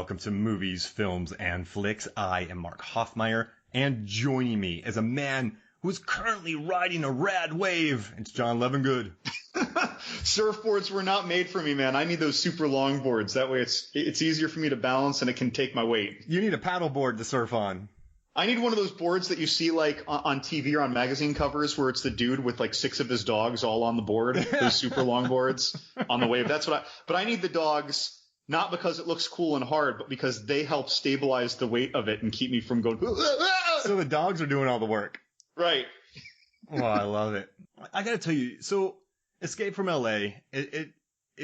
welcome to Movies, Films, and Flicks. I am Mark Hoffmeyer, and joining me is a man who is currently riding a rad wave. It's John Levingood. Surfboards were not made for me, man. I need those super long boards. That way it's easier for me to balance and it can take my weight. You need a paddleboard to surf on. I need one of those boards that you see like on TV or on magazine covers where it's the dude with like 6 of his dogs all on the board, those super long boards on the wave. But I need the dogs not because it looks cool and hard, but because they help stabilize the weight of it and keep me from going. So the dogs are doing all the work. Right. Oh, I love it. I gotta tell you, so Escape from L.A., it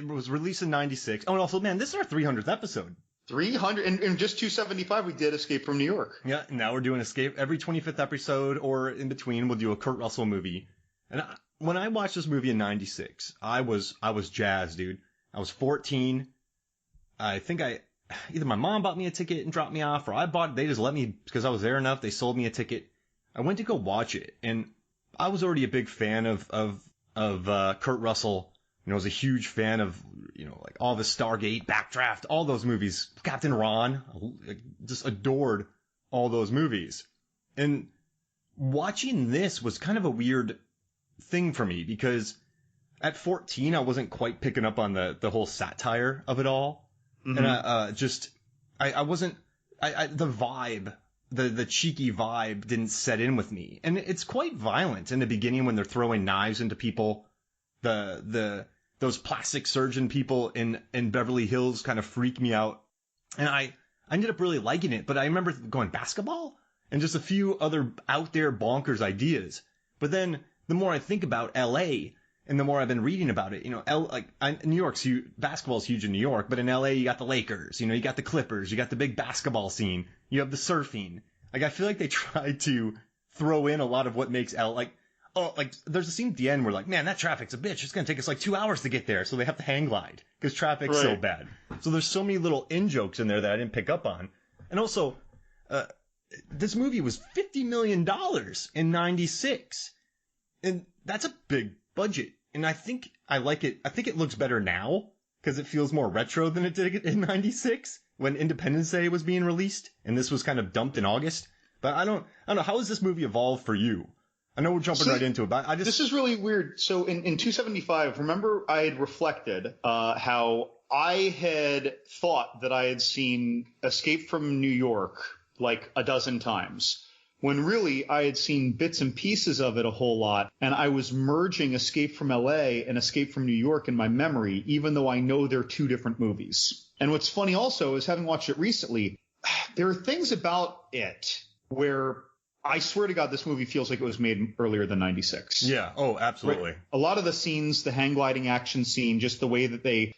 was released in 96. Oh, and also, man, this is our 300th episode. 300 and just 275 we did Escape from New York. Yeah, now we're doing Escape. Every 25th episode or in between, we'll do a Kurt Russell movie. And when I watched this movie in 96, I was jazzed, dude. I was 14. I think either my mom bought me a ticket and dropped me off, or they just let me, because I was there enough, they sold me a ticket. I went to go watch it, and I was already a big fan of Kurt Russell. You know, I was a huge fan of, like all the Stargate, Backdraft, all those movies. Captain Ron, I just adored all those movies. And watching this was kind of a weird thing for me because at 14, I wasn't quite picking up on the whole satire of it all. Mm-hmm. And I wasn't, the vibe, the cheeky vibe didn't set in with me. And it's quite violent in the beginning when they're throwing knives into people. Those plastic surgeon people in Beverly Hills kind of freak me out. And I ended up really liking it, but I remember going basketball and just a few other out there bonkers ideas. But then the more I think about L.A. and the more I've been reading about it, New York's huge, basketball's huge in New York, but in L.A. you got the Lakers, you got the Clippers, you got the big basketball scene, you have the surfing. Like, I feel like they tried to throw in a lot of what makes there's a scene at the end where, like, man, that traffic's a bitch. It's going to take us like 2 hours to get there. So they have to hang glide because traffic's so bad. So there's so many little in-jokes in there that I didn't pick up on. And also, this movie was $50 million in 96. And that's a big budget. And I think I like it. I think it looks better now because it feels more retro than it did in 96 when Independence Day was being released. And this was kind of dumped in August. But I don't know. How has this movie evolved for you? I know we're jumping right into it, but this is really weird. So in 275, remember I had reflected how I had thought that I had seen Escape from New York like a dozen times, when really I had seen bits and pieces of it a whole lot, and I was merging Escape from L.A. and Escape from New York in my memory, even though I know they're two different movies. And what's funny also is, having watched it recently, there are things about it where I swear to God, this movie feels like it was made earlier than 96. Yeah. Oh, absolutely. Right? A lot of the scenes, the hang gliding action scene, just the way that they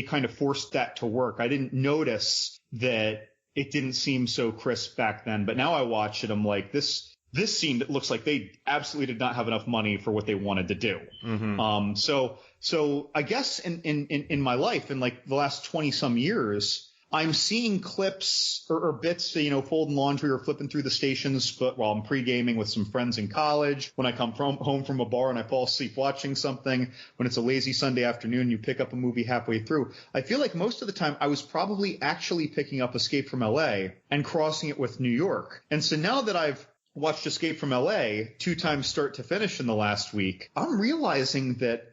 kind of forced that to work. I didn't notice that it didn't seem so crisp back then. But now I watch it, I'm like, this scene, it looks like they absolutely did not have enough money for what they wanted to do. Mm-hmm. So I guess in my life, in like the last 20 some years, I'm seeing clips or bits, folding laundry or flipping through the stations, but while I'm pre-gaming with some friends in college, when I come home from a bar and I fall asleep watching something, when it's a lazy Sunday afternoon, you pick up a movie halfway through. I feel like most of the time I was probably actually picking up Escape from L.A. and crossing it with New York. And so now that I've watched Escape from L.A. 2 times start to finish in the last week, I'm realizing that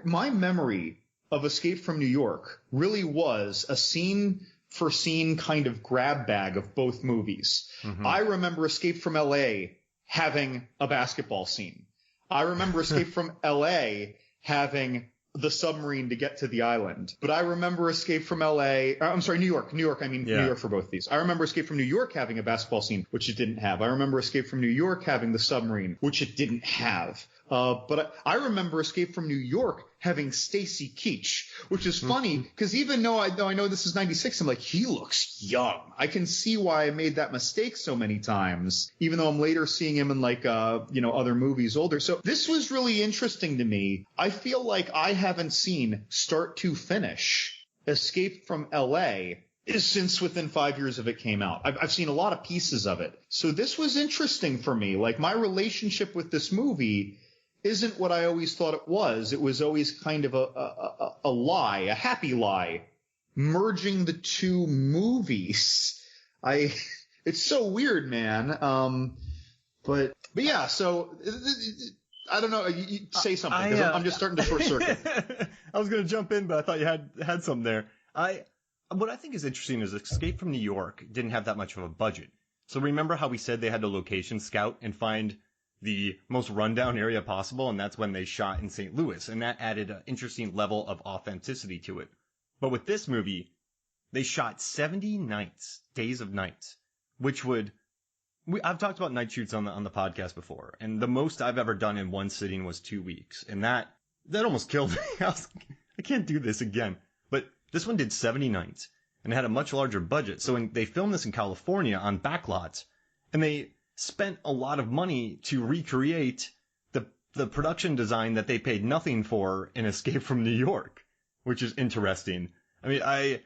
my memory of Escape from New York really was a scene for scene kind of grab bag of both movies. Mm-hmm. I remember Escape from L.A. having a basketball scene. I remember Escape from L.A. having the submarine to get to the island. But I remember Escape from L.A. I'm sorry, New York. New York for both of these. I remember Escape from New York having a basketball scene, which it didn't have. I remember Escape from New York having the submarine, which it didn't have. But I remember Escape from New York having Stacy Keach, which is funny because even though I know this is 96, I'm like, he looks young. I can see why I made that mistake so many times, even though I'm later seeing him in like, other movies older. So this was really interesting to me. I feel like I haven't seen start to finish Escape from L.A. since within 5 years of it came out. I've seen a lot of pieces of it. So this was interesting for me. Like, my relationship with this movie isn't what I always thought it was. It was always kind of a lie, a happy lie merging the two movies. It's so weird, man. But yeah, so I don't know. You say something, 'cause I'm just starting to short circuit. I was going to jump in, but I thought you had something there. What I think is interesting is Escape from New York didn't have that much of a budget. So remember how we said they had to location scout and find the most rundown area possible, and that's when they shot in St. Louis, and that added an interesting level of authenticity to it. But with this movie, they shot 70 nights, days of nights, which would... I've talked about night shoots on the podcast before, and the most I've ever done in one sitting was 2 weeks, and that almost killed me. I can't do this again. But this one did 70 nights, and it had a much larger budget. So they filmed this in California on backlots, and they spent a lot of money to recreate the production design that they paid nothing for in Escape from New York, which is interesting. I mean,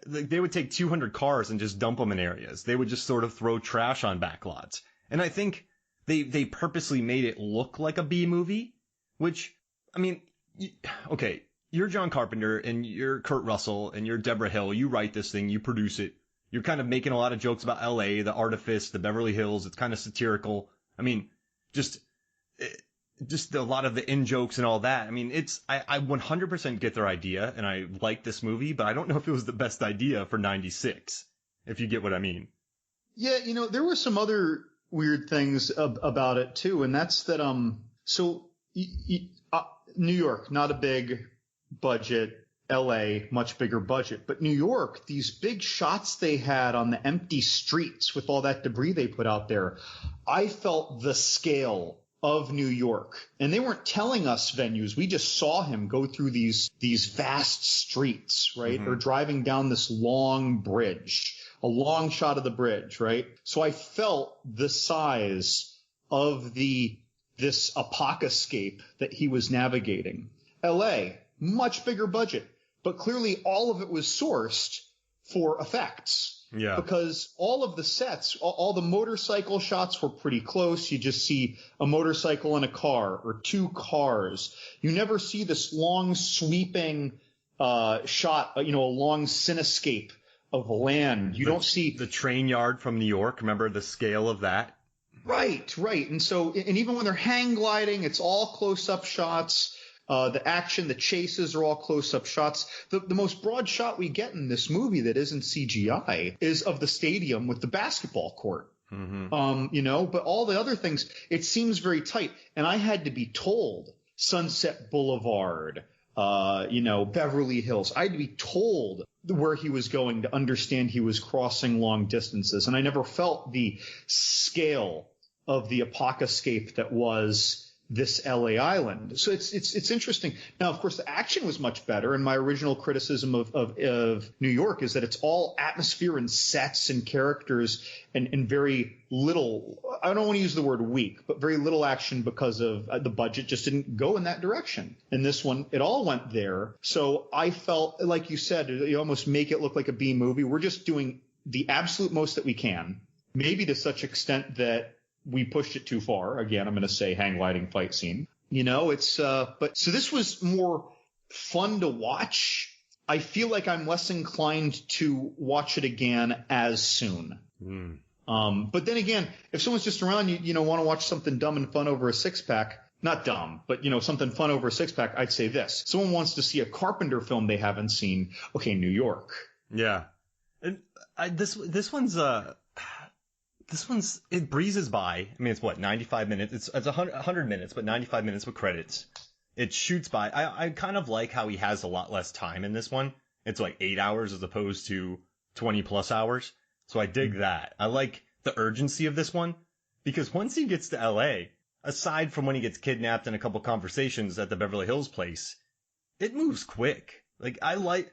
they would take 200 cars and just dump them in areas. They would just sort of throw trash on backlots. And I think they purposely made it look like a B movie, which, I mean, okay, you're John Carpenter and you're Kurt Russell and you're Deborah Hill. You write this thing, you produce it. You're kind of making a lot of jokes about L.A., the artifice, the Beverly Hills. It's kind of satirical. I mean, just a lot of the in-jokes and all that. I mean, I 100% get their idea, and I like this movie, but I don't know if it was the best idea for 96, if you get what I mean. Yeah, there were some other weird things about it, too, and that's that, New York, not a big budget. L.A., much bigger budget. But New York, these big shots they had on the empty streets with all that debris they put out there, I felt the scale of New York. And they weren't telling us venues. We just saw him go through these vast streets, right? Mm-hmm. Or driving down this long bridge, a long shot of the bridge, right? So I felt the size of this apocalypse that he was navigating. L.A., much bigger budget. But clearly all of it was sourced for effects. Yeah. Because all of the sets, all the motorcycle shots were pretty close. You just see a motorcycle and a car or two cars. You never see this long sweeping shot, a long cinescape of land. You don't see the train yard from New York. Remember the scale of that? Right. And so, and even when they're hang gliding, it's all close up shots. The action, the chases are all close-up shots. The most broad shot we get in this movie that isn't CGI is of the stadium with the basketball court. Mm-hmm. But all the other things, it seems very tight. And I had to be told Sunset Boulevard, Beverly Hills. I had to be told where he was going to understand he was crossing long distances. And I never felt the scale of the apocalypse that was this LA island. So it's interesting. Now, of course, the action was much better. And my original criticism of New York is that it's all atmosphere and sets and characters and very little, I don't want to use the word weak, but very little action because of the budget just didn't go in that direction. And this one, it all went there. So I felt, like you said, you almost make it look like a B movie. We're just doing the absolute most that we can, maybe to such extent that we pushed it too far. Again, I'm going to say hang gliding fight scene. But so this was more fun to watch. I feel like I'm less inclined to watch it again as soon. But then again, if someone's just around, want to watch something dumb and fun over a six pack, not dumb, but something fun over a six pack, I'd say this. Someone wants to see a Carpenter film they haven't seen. Okay, New York. Yeah. And this one's it breezes by. I mean, it's what, 95 minutes? It's 100 minutes, but 95 minutes with credits. It shoots by. I kind of like how he has a lot less time in this one. It's like 8 hours as opposed to 20 plus hours. So I dig that. I like the urgency of this one because once he gets to LA, aside from when he gets kidnapped and a couple conversations at the Beverly Hills place, it moves quick. I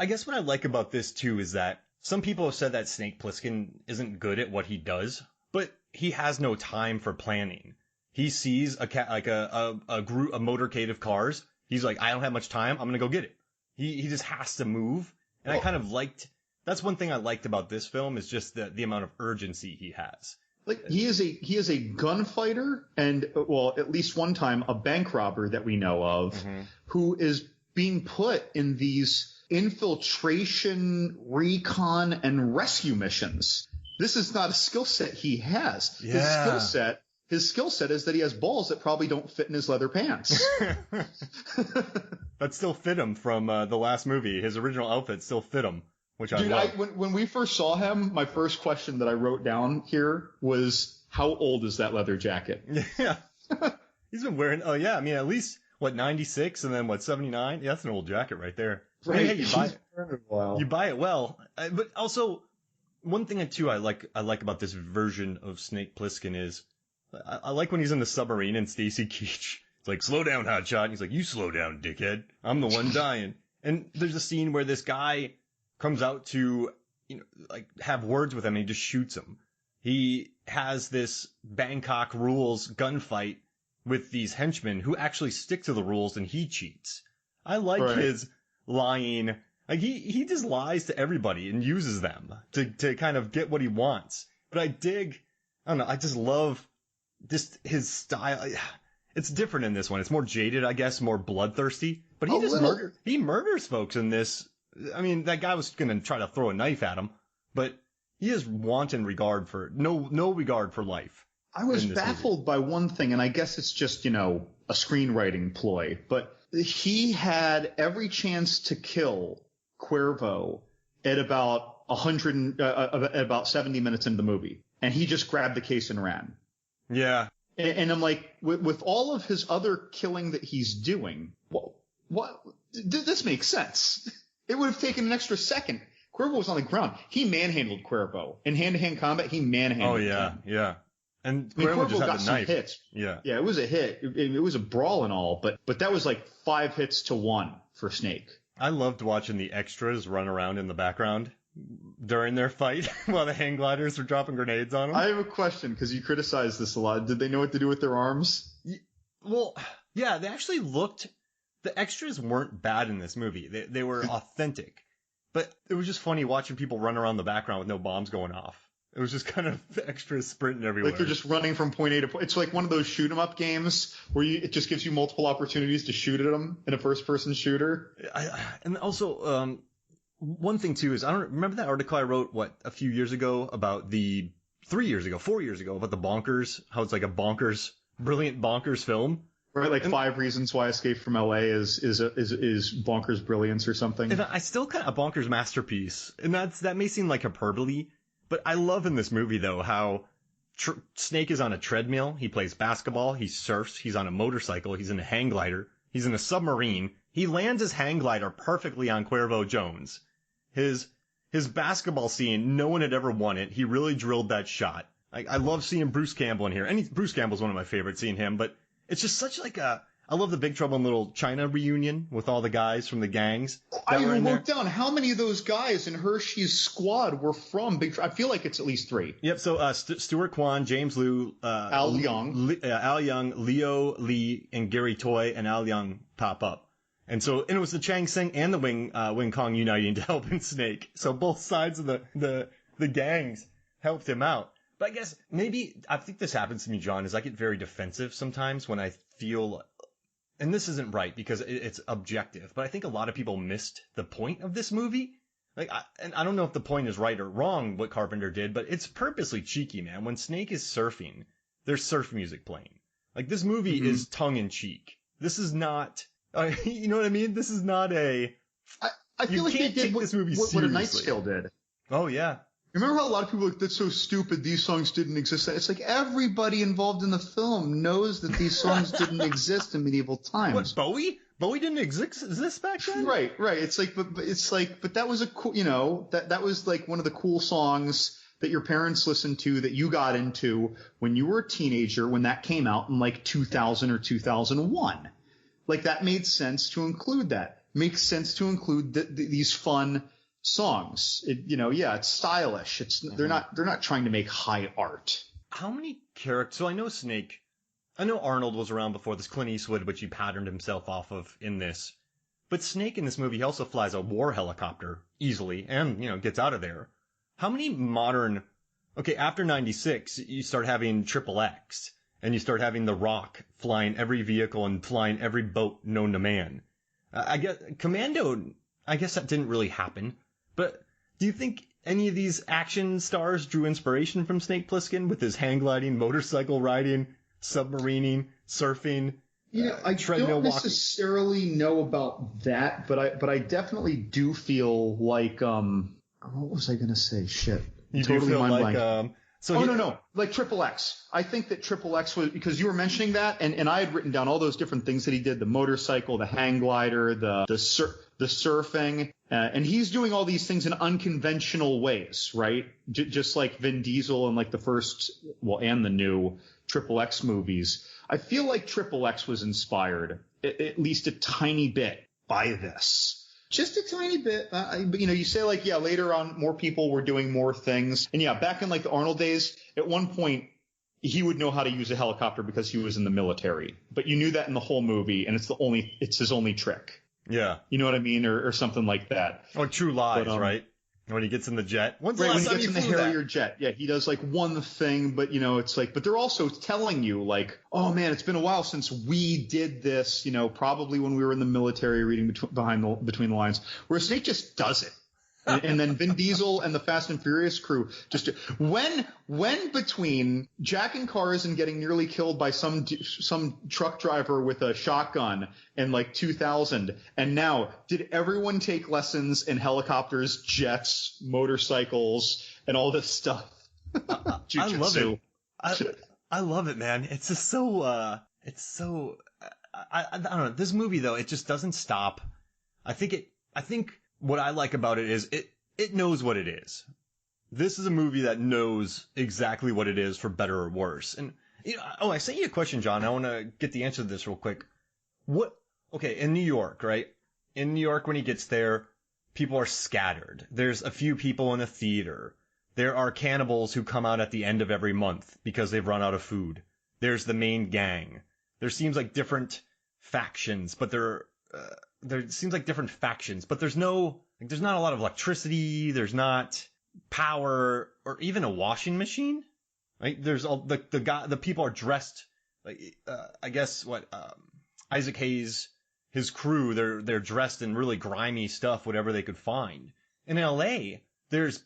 guess what I like about this too is that some people have said that Snake Plissken isn't good at what he does, but he has no time for planning. He sees a motorcade of cars. He's like, I don't have much time. I'm going to go get it. He just has to move. And I kind of that's one thing I liked about this film is just the amount of urgency he has. Like he is a gunfighter and, well, at least one time a bank robber that we know of, mm-hmm. who is being put in these infiltration, recon, and rescue missions. This is not a skill set he has. Yeah. His skill set is that he has balls that probably don't fit in his leather pants. That still fit him from the last movie. His original outfit still fit him, which I love. When we first saw him, my first question that I wrote down here was, how old is that leather jacket? Yeah. He's been wearing, oh yeah, I mean, at least, 96 and then 79? Yeah, that's an old jacket right there. Right. Hey, you buy it well. But also, one thing too I like about this version of Snake Plissken is, I like when he's in the submarine and Stacy Keach. It's like, slow down, hotshot. And he's like, you slow down, dickhead. I'm the one dying. And there's a scene where this guy comes out to, have words with him and he just shoots him. He has this Bangkok rules gunfight with these henchmen who actually stick to the rules and he cheats. I like his lying. Like he just lies to everybody and uses them to kind of get what he wants. But I don't know, I just love just his style. It's different in this one. It's more jaded, I guess, more bloodthirsty. But he murders folks in this. I mean, that guy was going to try to throw a knife at him, but he has wanton regard for no regard for life. I was baffled by one thing, and I guess it's just, a screenwriting ploy, but he had every chance to kill Cuervo at about 70 minutes into the movie, and he just grabbed the case and ran. Yeah. And I'm like, with all of his other killing that he's doing, what? This makes sense. It would have taken an extra second. Cuervo was on the ground. He manhandled Cuervo. In hand-to-hand combat, he manhandled him. Oh, yeah. And Cuervo just had the knife. Hits. Yeah, it was a hit. It was a brawl and all, but that was like 5 hits to 1 for Snake. I loved watching the extras run around in the background during their fight while the hang gliders were dropping grenades on them. I have a question, because you criticized this a lot. Did they know what to do with their arms? Well, yeah, they actually looked... The extras weren't bad in this movie. They were authentic. But it was just funny watching people run around the background with no bombs going off. It was just kind of extras sprinting everywhere. Like they're just running from point A to point. It's like one of those shoot 'em up games where it just gives you multiple opportunities to shoot at them in a first person shooter. And also, one thing too is, I don't remember that article I wrote, a few years ago about 4 years ago about the bonkers, how it's like a brilliant bonkers film. Right, like 5 reasons why Escape from L.A. is bonkers brilliance or something. And I still kind of a bonkers masterpiece. And that may seem like hyperbole, but I love in this movie, though, how Snake is on a treadmill, he plays basketball, he surfs, he's on a motorcycle, he's in a hang glider, he's in a submarine. He lands his hang glider perfectly on Cuervo Jones. His basketball scene, no one had ever won it. He really drilled that shot. I love seeing Bruce Campbell in here. And Bruce Campbell's one of my favorites, seeing him, but it's just such I love the Big Trouble in Little China reunion with all the guys from the gangs. I even wrote down how many of those guys in Hershey's squad were from Big Trouble. I feel like it's at least 3. Yep. So Stuart Kwan, James Liu, Al Young, Leo Lee, and Gary Toy and Al Young pop up. And it was the Chang Seng and the Wing Kong uniting to help in Snake. So both sides of the gangs helped him out. But I guess I think this happens to me, John, is I get very defensive sometimes when I feel, and this isn't right because it's objective, but I think a lot of people missed the point of this movie. And I don't know if the point is right or wrong what Carpenter did, but it's purposely cheeky, man. When Snake is surfing, there's surf music playing. Like, this movie is tongue in cheek. This is not, you know what I mean? This is not I feel like they did what A Knight's Tale did. Oh, yeah. Remember how a lot of people are like, that's so stupid, these songs didn't exist? It's like everybody involved in the film knows that these songs didn't exist in medieval times. What, Bowie? Bowie didn't exist back then? Right. It's like, but that was a cool, that was like one of the cool songs that your parents listened to that you got into when you were a teenager, when that came out in like 2000 or 2001. Like, that made sense to include that. Makes sense to include these fun songs. It's stylish. They're not trying to make high art. How many characters? So I know Arnold was around before this, Clint Eastwood, which he patterned himself off of in this. But Snake in this movie, he also flies a war helicopter easily and, gets out of there. How many modern, after 96, you start having Triple X and you start having The Rock flying every vehicle and flying every boat known to man. I guess Commando, I guess that didn't really happen. But do you think any of these action stars drew inspiration from Snake Plissken with his hang gliding, motorcycle riding, submarining, surfing, I treadmill don't walking? necessarily know about that, but I definitely do feel like what was I gonna say? Shit. You totally do feel like no. Like Triple X. I think that Triple X was, because you were mentioning that, and I had written down all those different things that he did: the motorcycle, the hang glider, the surfing, and he's doing all these things in unconventional ways, right? Just like Vin Diesel and like the first, and the new Triple X movies. I feel like Triple X was inspired at least a tiny bit by this. Just a tiny bit. You say like, yeah, later on more people were doing more things. And yeah, back in like the Arnold days, at one point he would know how to use a helicopter because he was in the military. But you knew that in the whole movie, and it's his only trick. Yeah. You know what I mean? Or something like that. Or True Lies, right? When he gets in the jet. When he gets in the Harrier jet. Yeah, he does like one thing, but it's like, but they're also telling you like, oh man, it's been a while since we did this, probably when we were in the military reading between the lines, where Snake just does it. And then Vin Diesel and the Fast and Furious crew just when between jacking cars and getting nearly killed by some truck driver with a shotgun in like 2000, and now did everyone take lessons in helicopters, jets, motorcycles, and all this stuff? I love it. I love it, man. It's just so I don't know. This movie though, it just doesn't stop. I think what I like about it is it knows what it is. This is a movie that knows exactly what it is, for better or worse. And I sent you a question, John. I want to get the answer to this real quick. Okay, in New York, right? In New York, when he gets there, people are scattered. There's a few people in a theater. There are cannibals who come out at the end of every month because they've run out of food. There's the main gang. There seems like different factions, but there seems like different factions, but there's not a lot of electricity. There's not power or even a washing machine. Right? There's all the people are dressed like, I guess Isaac Hayes, his crew, they're dressed in really grimy stuff, whatever they could find. In L.A., there's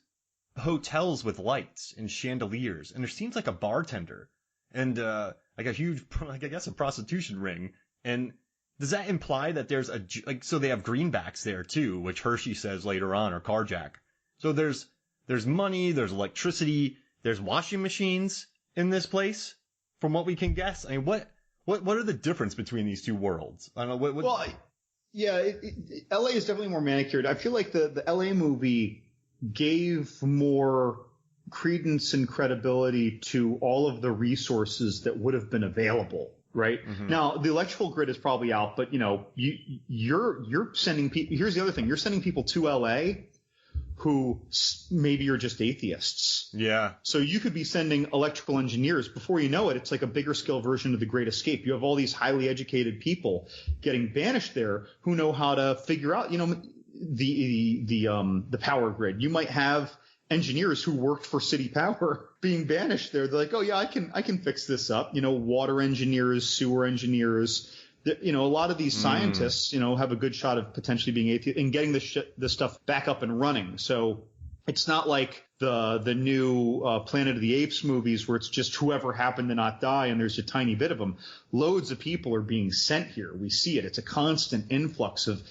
hotels with lights and chandeliers, and there seems like a bartender and like a huge, like I guess a prostitution ring. And does that imply that there's so they have greenbacks there too, which Hershey says later on, or Carjack. So there's money, there's electricity, there's washing machines in this place, from what we can guess. I mean, what are the difference between these two worlds? I don't know. Well, yeah, LA is definitely more manicured. I feel like the LA movie gave more credence and credibility to all of the resources that would have been available. Right. Mm-hmm. Now, the electrical grid is probably out, but you're sending people. Here's the other thing. You're sending people to LA who maybe are just atheists. Yeah. So you could be sending electrical engineers. Before you know it, it's like a bigger scale version of The Great Escape. You have all these highly educated people getting banished there who know how to figure out, the power grid. You might have engineers who worked for City Power being banished there. They're like, oh yeah, I can fix this up. Water engineers, sewer engineers. A lot of these scientists, have a good shot of potentially being atheist and getting this stuff back up and running. So it's not like the new Planet of the Apes movies where it's just whoever happened to not die and there's a tiny bit of them. Loads of people are being sent here. We see it. It's a constant influx of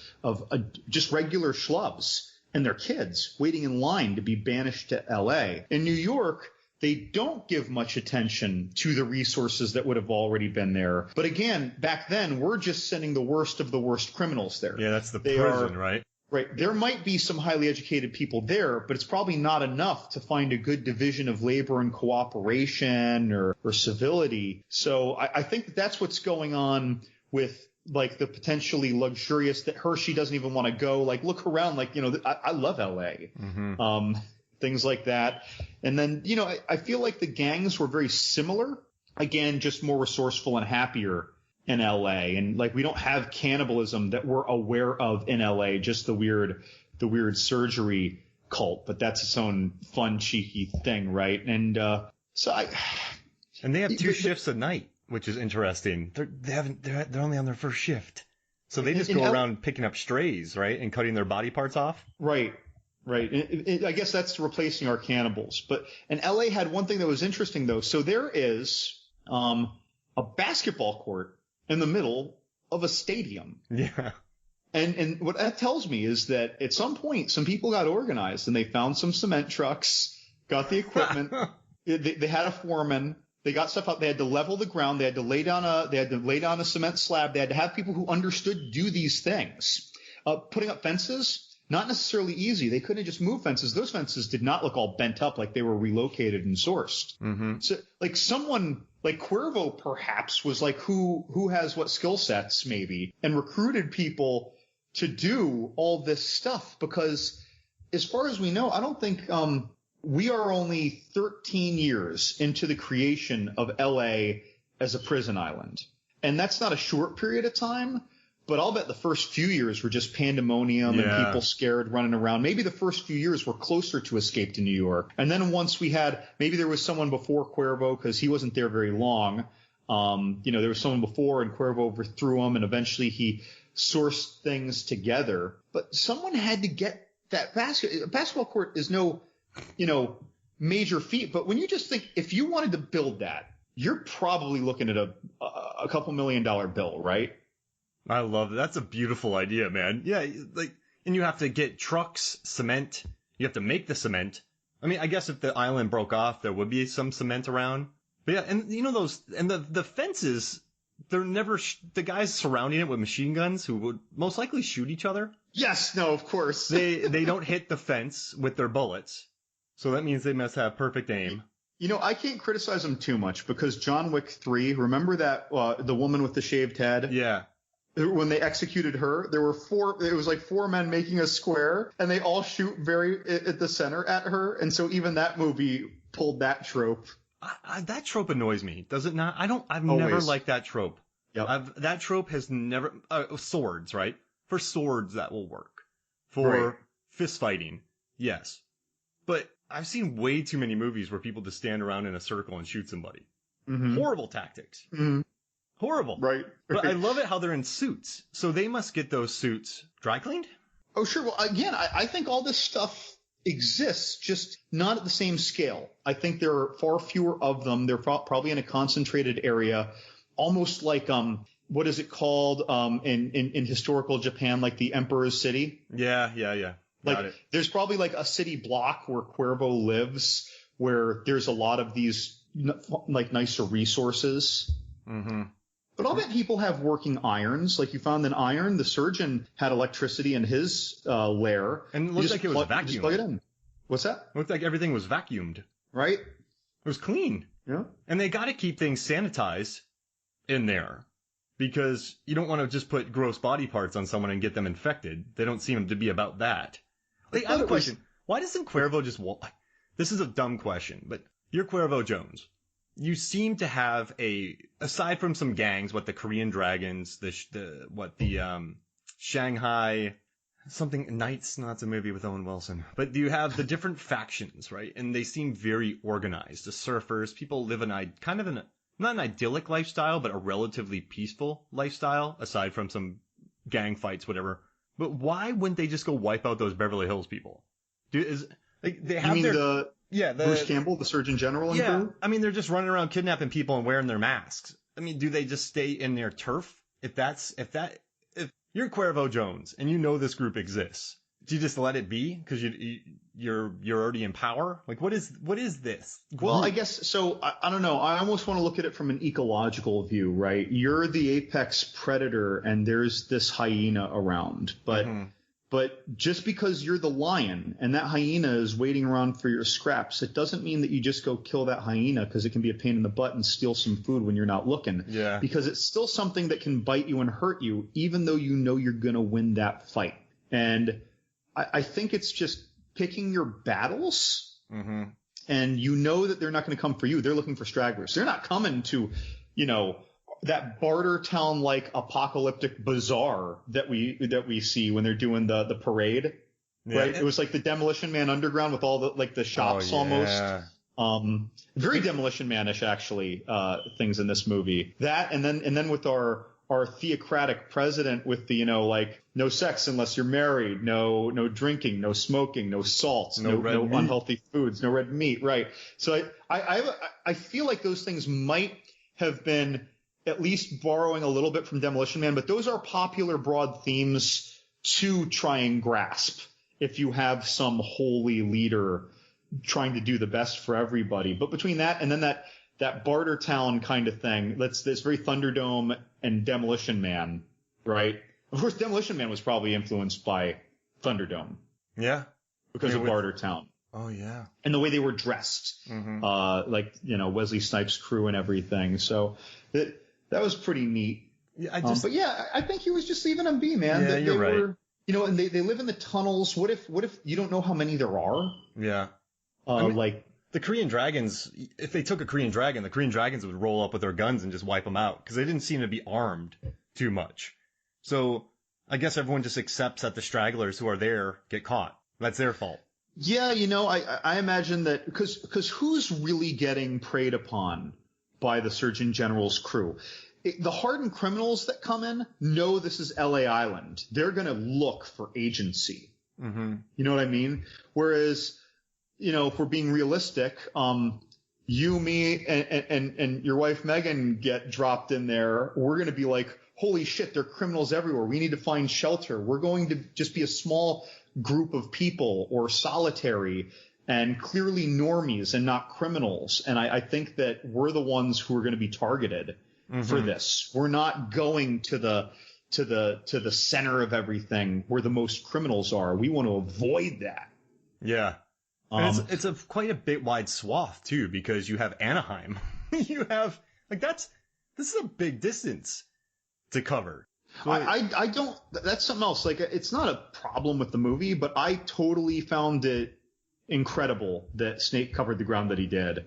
just regular schlubs and their kids waiting in line to be banished to L.A. In New York, they don't give much attention to the resources that would have already been there. But again, back then, we're just sending the worst of the worst criminals there. Yeah, that's the prison, right? Right. There might be some highly educated people there, but it's probably not enough to find a good division of labor and cooperation or civility. So I think that's what's going on with like the potentially luxurious that Hershey doesn't even want to go. Like, look around. Like, I love L.A. Mm-hmm. Things like that. And then, I feel like the gangs were very similar. Again, just more resourceful and happier in L.A. And like, we don't have cannibalism that we're aware of in L.A., just the weird surgery cult. But that's its own fun, cheeky thing, right? And and they have two shifts a night, which is interesting. They're only on their first shift. So they just go around picking up strays, right, and cutting their body parts off. Right. I guess that's replacing our cannibals. But and L.A. had one thing that was interesting though. So there is a basketball court in the middle of a stadium. Yeah. And what that tells me is that at some point some people got organized and they found some cement trucks, got the equipment. They had a foreman. They got stuff out. They had to level the ground. They had to lay down a cement slab. They had to have people who understood do these things. Putting up fences, not necessarily easy. They couldn't just move fences. Those fences did not look all bent up like they were relocated and sourced. Mm-hmm. So like someone like Cuervo perhaps was like who has what skill sets maybe and recruited people to do all this stuff because as far as we know, I don't think we are only 13 years into the creation of L.A. as a prison island. And that's not a short period of time, but I'll bet the first few years were just pandemonium and people scared running around. Maybe the first few years were closer to Escape to New York. And then once we had, maybe there was someone before Cuervo because he wasn't there very long. There was someone before and Cuervo overthrew him and eventually he sourced things together. But someone had to get that basketball court is no major feat. But when you just think, if you wanted to build that, you're probably looking at a couple $1 million bill, right? I love it. That's a beautiful idea, man. Yeah. And you have to get trucks, cement. You have to make the cement. I mean, I guess if the island broke off, there would be some cement around. But yeah, and the fences, they're never, the guys surrounding it with machine guns who would most likely shoot each other. Yes. No, of course. They don't hit the fence with their bullets. So that means they must have perfect aim. I can't criticize them too much because John Wick 3, remember that, the woman with the shaved head? Yeah. When they executed her, it was like 4 men making a square and they all shoot very at the center at her. And so even that movie pulled that trope. That trope annoys me. Does it not? I've Always. never liked that trope. Yep. That trope has never, swords, right? For swords, that will work. For fist fighting, yes. But I've seen way too many movies where people just stand around in a circle and shoot somebody. Mm-hmm. Horrible tactics. Mm-hmm. Horrible. Right. But I love it how they're in suits. So they must get those suits dry cleaned? Oh, sure. Well, again, I think all this stuff exists, just not at the same scale. I think there are far fewer of them. They're probably in a concentrated area, almost like, what is it called in historical Japan, like the Emperor's City? Yeah. Like, there's probably like a city block where Cuervo lives, where there's a lot of these like nicer resources. Mm-hmm. But I'll bet people have working irons. Like you found an iron. The surgeon had electricity in his lair. And it looked like it was vacuumed. Just plug it in. What's that? It looked like everything was vacuumed. Right? It was clean. Yeah. And they got to keep things sanitized in there. Because you don't want to just put gross body parts on someone and get them infected. They don't seem to be about that. Like, I have a question. Why doesn't Cuervo just walk? This is a dumb question, but you're Cuervo Jones. You seem to have aside from some gangs, the Korean Dragons, the Shanghai, something, Knights, no, it's a movie with Owen Wilson. But you have the different factions, right? And they seem very organized. The surfers, people live not an idyllic lifestyle, but a relatively peaceful lifestyle, aside from some gang fights, whatever. But why wouldn't they just go wipe out those Beverly Hills people? They have Bruce Campbell, the Surgeon General? Yeah, I mean, they're just running around kidnapping people and wearing their masks. I mean, do they just stay in their turf? If you're Cuervo Jones and you know this group exists, do you just let it be because you're already in power? Like, what is this group? Well, I guess so. I don't know. I almost want to look at it from an ecological view, right? You're the apex predator, and there's this hyena around, but. Mm-hmm. But just because you're the lion and that hyena is waiting around for your scraps, it doesn't mean that you just go kill that hyena because it can be a pain in the butt and steal some food when you're not looking. Yeah. Because it's still something that can bite you and hurt you, even though you know you're going to win that fight. And I think it's just picking your battles. Mm-hmm. And you know that they're not going to come for you. They're looking for stragglers. They're not coming to, that barter town like apocalyptic bazaar that we see when they're doing the parade, right? It was like the Demolition Man Underground with all the shops almost. Very Demolition Man-ish actually things in this movie. That and then with our our theocratic president with the, like, no sex unless you're married, no drinking, no smoking, no salt, no unhealthy foods, no red meat, right? So I feel like those things might have been at least borrowing a little bit from Demolition Man, but those are popular broad themes to try and grasp if you have some holy leader trying to do the best for everybody. But between that and then that Barter Town kind of thing, that's very Thunderdome and Demolition Man, right? Of course, Demolition Man was probably influenced by Thunderdome. Yeah. Because of Barter Town. Oh, yeah. And the way they were dressed. Like, Wesley Snipes' crew and everything. So that was pretty neat. Yeah, but yeah, I think he was just leaving them be, man. Yeah, you're right. And they live in the tunnels. What if you don't know how many there are? Yeah. The Korean dragons, if they took a Korean dragon, the Korean dragons would roll up with their guns and just wipe them out because they didn't seem to be armed too much. So I guess everyone just accepts that the stragglers who are there get caught. That's their fault. Yeah, I imagine that because who's really getting preyed upon by the Surgeon General's crew? The hardened criminals that come in know this is L.A. Island. They're going to look for agency. Mm-hmm. You know what I mean? Whereas, if we're being realistic, you, me, and your wife Megan get dropped in there. We're going to be like, holy shit, there are criminals everywhere. We need to find shelter. We're going to just be a small group of people or solitary and clearly normies and not criminals. And I think that we're the ones who are going to be targeted for this. We're not going to the center of everything where the most criminals are. We want to avoid that. Yeah. And it's quite a bit wide swath too, because you have Anaheim. You have this is a big distance to cover. So I don't, that's something else. Like, it's not a problem with the movie, but I totally found it incredible that Snake covered the ground that he did.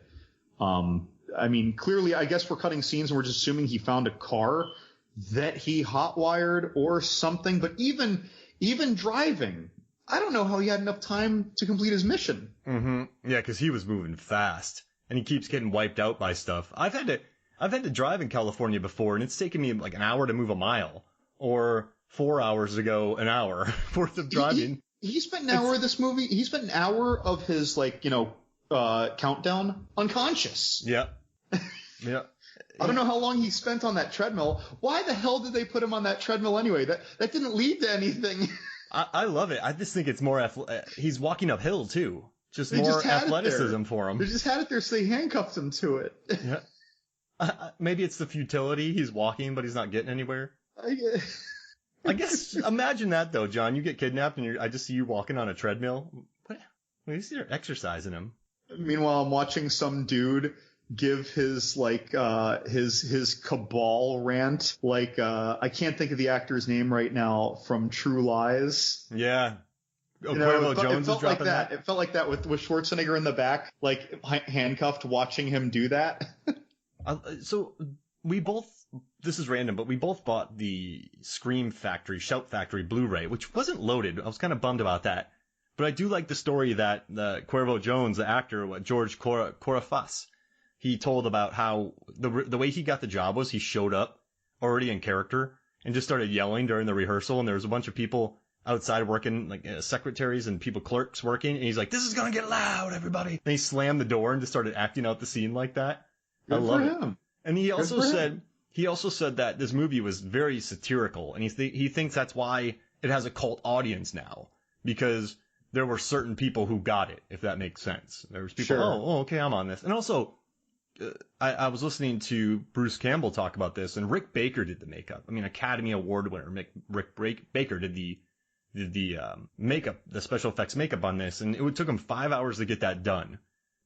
Clearly, I guess we're cutting scenes and we're just assuming he found a car that he hotwired or something. But even driving, I don't know how he had enough time to complete his mission. Mm-hmm. Yeah, because he was moving fast and he keeps getting wiped out by stuff. I've had to drive in California before, and it's taken me like an hour to move a mile, or 4 hours to go an hour worth of driving. He spent an hour of this movie. He spent an hour of his countdown unconscious. Yeah. Yeah. I don't know how long he spent on that treadmill. Why the hell did they put him on that treadmill anyway? That didn't lead to anything. I love it. I just think it's more he's walking uphill too. Just more athleticism for him. They just had it there, so they handcuffed him to it. Yeah. Maybe it's the futility. He's walking, but he's not getting anywhere. I guess imagine that though, John. You get kidnapped, and I just see you walking on a treadmill. What? At least you're exercising him. Meanwhile, I'm watching some dude give his his cabal rant. I can't think of the actor's name right now from True Lies. Yeah. Cuervo Jones is dropping that. It felt like that with Schwarzenegger in the back, handcuffed, watching him do that. So this is random, but we both bought the Shout Factory Blu-ray, which wasn't loaded. I was kind of bummed about that. But I do like the story that the Cuervo Jones, the actor, George Corafas, he told about how the way he got the job was he showed up already in character and just started yelling during the rehearsal. And there was a bunch of people outside working, secretaries and clerks working. And he's like, "This is going to get loud, everybody." And he slammed the door and just started acting out the scene like that. I love it. And he also said that this movie was very satirical. And he thinks that's why it has a cult audience now, because there were certain people who got it, if that makes sense. There was people, okay, I'm on this. And also, I was listening to Bruce Campbell talk about this, and Rick Baker did the makeup. Academy Award winner Rick Baker did the makeup, the special effects makeup on this, and it took him 5 hours to get that done.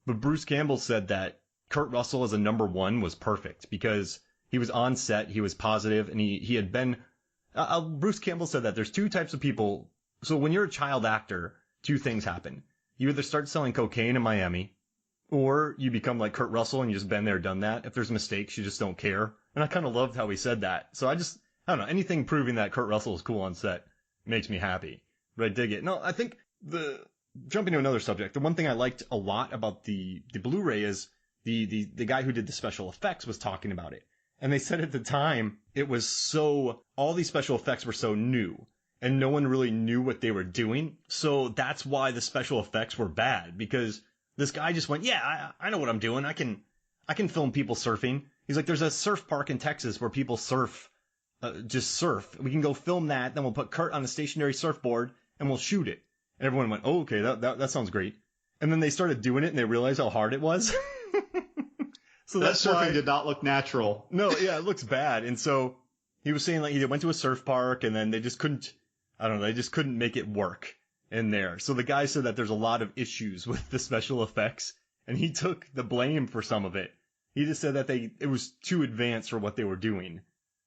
But Bruce Campbell said that Kurt Russell as a number one was perfect because he was on set, he was positive, and he had been. Bruce Campbell said that there's two types of people. So when you're a child actor, two things happen. You either start selling cocaine in Miami, or you become like Kurt Russell and you just been there, done that. If there's mistakes, you just don't care. And I kind of loved how he said that. So I don't know, anything proving that Kurt Russell is cool on set makes me happy. But I dig it. No, I think jumping to another subject, the one thing I liked a lot about the Blu-ray is the guy who did the special effects was talking about it. And they said at the time, all these special effects were so new, and no one really knew what they were doing. So that's why the special effects were bad, because this guy just went, yeah, I know what I'm doing. I can film people surfing. He's like, there's a surf park in Texas where people just surf. We can go film that. Then we'll put Kurt on a stationary surfboard and we'll shoot it. And everyone went, oh, okay, that sounds great. And then they started doing it and they realized how hard it was. So that surfing did not look natural. No, yeah, it looks bad. And so he was saying like he went to a surf park and then they just couldn't make it work in there. So the guy said that there's a lot of issues with the special effects and he took the blame for some of it. He just said that it was too advanced for what they were doing.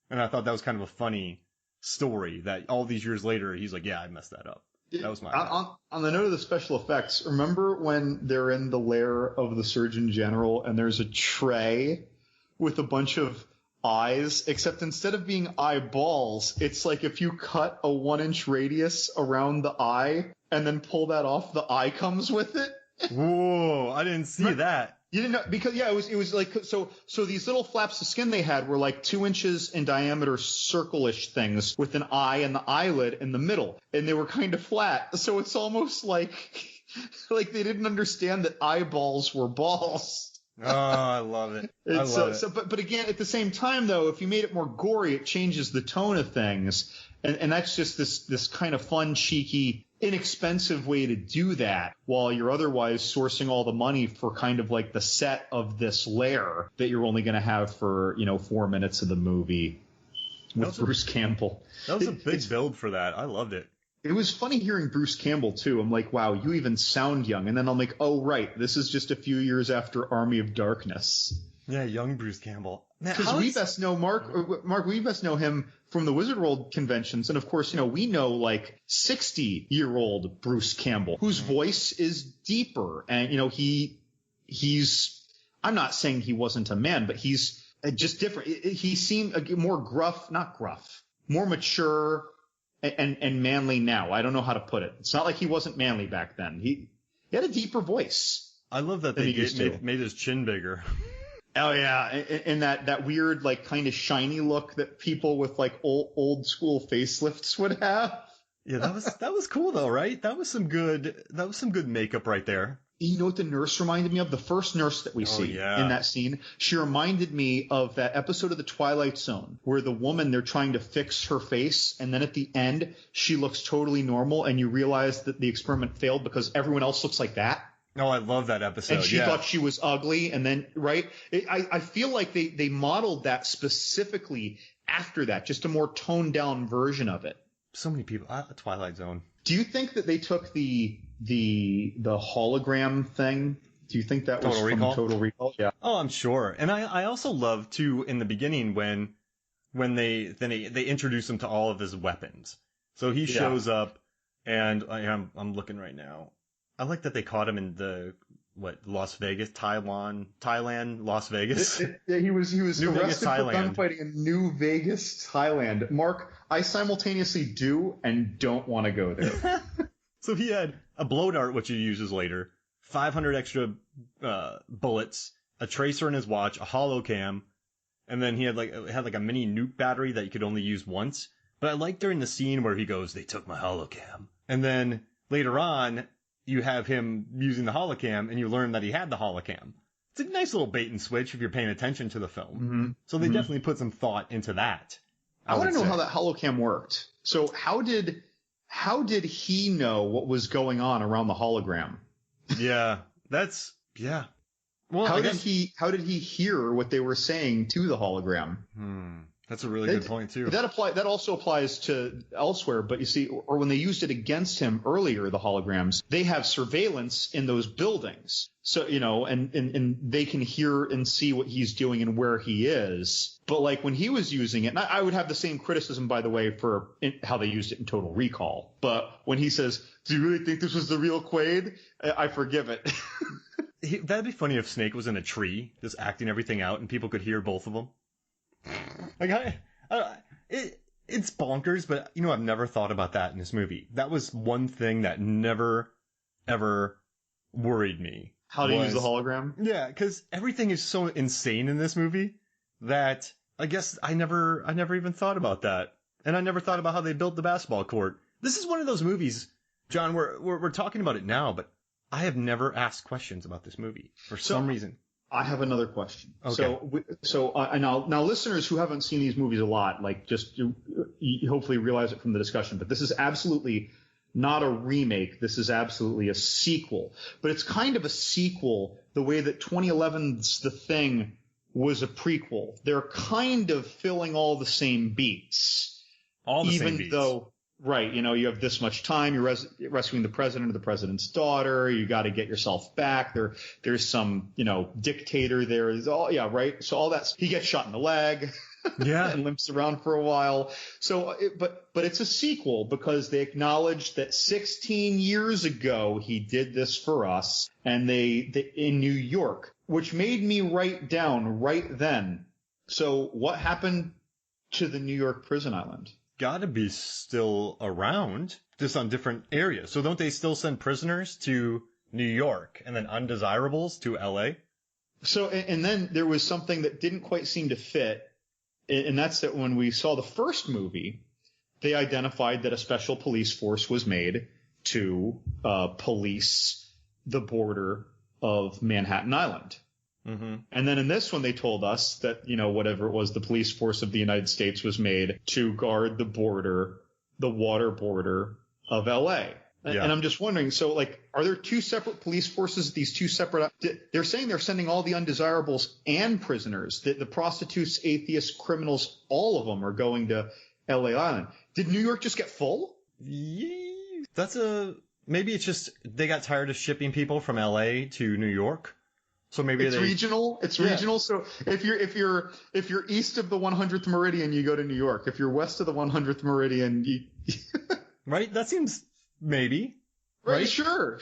And I thought that was kind of a funny story that all these years later, he's like, yeah, I messed that up. That was my on the note of the special effects, remember when they're in the lair of the Surgeon General and there's a tray with a bunch of eyes, except instead of being eyeballs, it's like if you cut a 1-inch radius around the eye and then pull that off, the eye comes with it. Whoa, I didn't see that. You didn't know, because yeah, it was like, so these little flaps of skin they had were like 2 inches in diameter, circle-ish things with an eye and the eyelid in the middle, and they were kind of flat. So it's almost like they didn't understand that eyeballs were balls. Oh, I love it. But again, at the same time though, if you made it more gory, it changes the tone of things, and that's just this kind of fun, cheeky, inexpensive way to do that while you're otherwise sourcing all the money for kind of like the set of this lair that you're only going to have for 4 minutes of the movie with Bruce Campbell. That was a big build for that. I loved it. It was funny hearing Bruce Campbell too. I'm like, wow, you even sound young. And then I'm like, oh right, this is just a few years after Army of Darkness. Yeah, young Bruce Campbell. Because we best know Mark, we best know him from the Wizard World conventions. And of course, we know like 60-year-old Bruce Campbell, whose voice is deeper. And, he's, I'm not saying he wasn't a man, but he's just different. He seemed more more mature and manly now. I don't know how to put it. It's not like he wasn't manly back then. He had a deeper voice. I love that they made his chin bigger. Oh yeah, and that weird like kind of shiny look that people with like old school facelifts would have. Yeah, that was cool though, right? That was some good makeup right there. You know what the nurse reminded me of? The first nurse that we see in that scene. She reminded me of that episode of The Twilight Zone where the woman, they're trying to fix her face, and then at the end she looks totally normal, and you realize that the experiment failed because everyone else looks like that. Oh, I love that episode. And she thought she was ugly. And then, right? I feel like they modeled that specifically after that, just a more toned down version of it. So many people. Twilight Zone. Do you think that they took the hologram thing? Do you think that was from Total Recall? Yeah. Oh, I'm sure. And I also love too in the beginning when they introduce him to all of his weapons. So he shows up, and I'm looking right now. I like that they caught him in Las Vegas, Thailand, Las Vegas. He was New arrested Vegas, for gunfighting in New Vegas, Thailand. Mark, I simultaneously do and don't want to go there. So he had a blow dart, which he uses later, 500 extra bullets, a tracer in his watch, a holocam, and then he had like a mini nuke battery that you could only use once. But I like during the scene where he goes, "They took my holocam," and then later on, you have him using the holocam, and you learn that he had the holocam. It's a nice little bait and switch if you're paying attention to the film. Mm-hmm. So they definitely put some thought into that. I want to know how that holocam worked. So how did he know what was going on around the hologram? Yeah, Well, how did he hear what they were saying to the hologram? That's a really good point too. That also applies to elsewhere, but you see, or when they used it against him earlier, the holograms, they have surveillance in those buildings. So, and they can hear and see what he's doing and where he is. But like when he was using it, and I would have the same criticism, by the way, for how they used it in Total Recall. But when he says, "Do you really think this was the real Quaid?" I forgive it. That'd be funny if Snake was in a tree, just acting everything out, and people could hear both of them. Like it's bonkers, but I've never thought about that in this movie. That was one thing that never, ever worried me. How to use the hologram? Yeah, because everything is so insane in this movie that I guess I never even thought about that. And I never thought about how they built the basketball court. This is one of those movies, John, we're talking about it now, but I have never asked questions about this movie for some reason. I have another question. Okay. Now listeners who haven't seen these movies a lot, like just you hopefully realize it from the discussion, but this is absolutely not a remake. This is absolutely a sequel, but it's kind of a sequel the way that 2011's The Thing was a prequel. They're kind of filling all the same beats. Even though, right, you have this much time, you're rescuing the president or the president's daughter, you got to get yourself back. There's some, dictator there. Right. So all that's, he gets shot in the leg. Yeah. And limps around for a while. So, but it's a sequel because they acknowledged that 16 years ago he did this for us, and they in New York, which made me write down right then. So what happened to the New York prison island? Gotta be still around, just on different areas. So don't they still send prisoners to New York and then undesirables to L.A.? So, and then there was something that didn't quite seem to fit. And that's that when we saw the first movie, they identified that a special police force was made to police the border of Manhattan Island. Mm-hmm. And then in this one, they told us that, whatever it was, the police force of the United States was made to guard the water border of L.A. Yeah. And I'm just wondering, so are there two separate police forces, these two separate, they're saying they're sending all the undesirables and prisoners, the prostitutes, atheists, criminals, all of them are going to L.A. Island. Did New York just get full? Yeah, maybe it's just they got tired of shipping people from L.A. to New York. So maybe it's regional. It's regional. So if you're east of the 100th meridian, you go to New York. If you're west of the 100th meridian, right? That seems maybe. Right? Sure.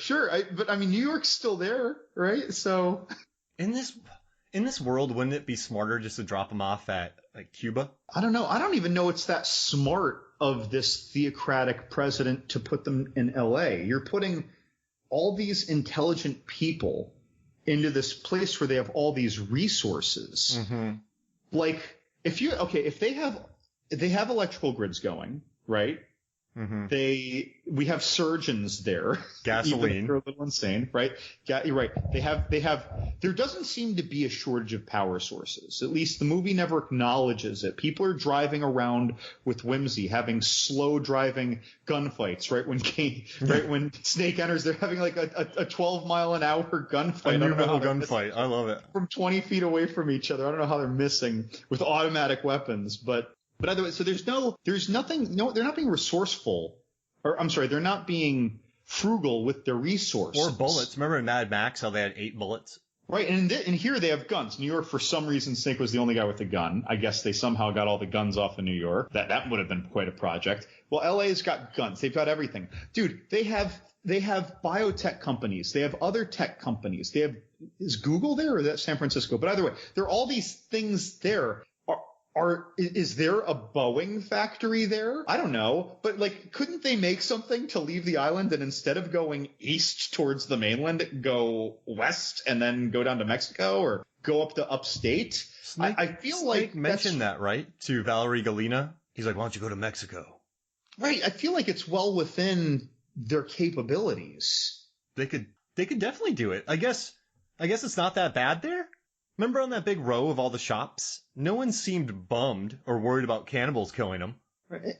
But New York's still there, right? So in this world, wouldn't it be smarter just to drop them off at Cuba? I don't know. I don't even know it's that smart of this theocratic president to put them in L.A. You're putting all these intelligent people into this place where they have all these resources. Mm-hmm. If they have electrical grids going, right? Mm-hmm. We have surgeons there. Gasoline. Even if they're a little insane, right? Yeah, you're right. There doesn't seem to be a shortage of power sources. At least the movie never acknowledges it. People are driving around with whimsy, having slow driving gunfights, right? When Snake enters, they're having a 12-mile-an-hour gunfight. A new metal gunfight. I love it. From 20 feet away from each other. I don't know how they're missing with automatic weapons, but either way, so there's nothing, they're not being resourceful, or I'm sorry, they're not being frugal with their resources. Or bullets. Remember in Mad Max how they had 8 bullets? Right, and here they have guns. New York, for some reason, Snake was the only guy with a gun. I guess they somehow got all the guns off of New York. That would have been quite a project. Well, LA's got guns. They've got everything. Dude, they have biotech companies. They have other tech companies. Is Google there, or is that San Francisco? But either way, there are all these things there. Is there a Boeing factory there? I don't know. But couldn't they make something to leave the island and instead of going east towards the mainland, go west and then go down to Mexico or go up to upstate? I feel Snake mentioned that, right? To Valerie Galina. He's like, why don't you go to Mexico? Right. I feel like it's well within their capabilities. They could definitely do it. I guess it's not that bad there. Remember on that big row of all the shops? No one seemed bummed or worried about cannibals killing them.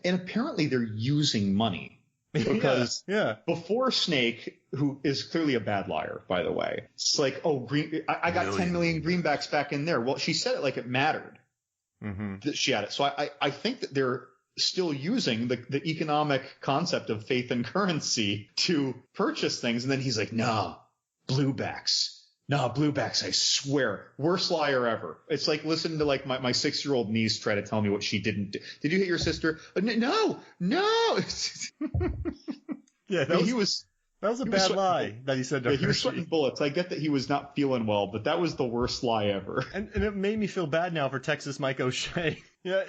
And apparently they're using money. Because before Snake, who is clearly a bad liar, by the way, it's like, I got 10 million greenbacks back in there. Well, she said it like it mattered that she had it. So I think that they're still using the economic concept of faith and currency to purchase things. And then he's like, no, bluebacks. No, bluebacks, I swear. Worst liar ever. It's like listening to my 6-year-old niece try to tell me what she didn't do. Did you hit your sister? No. Yeah, that was a bad lie that he said to her. He was sweating bullets. I get that he was not feeling well, but that was the worst lie ever. And it made me feel bad now for Texas Mike O'Shea. Yeah,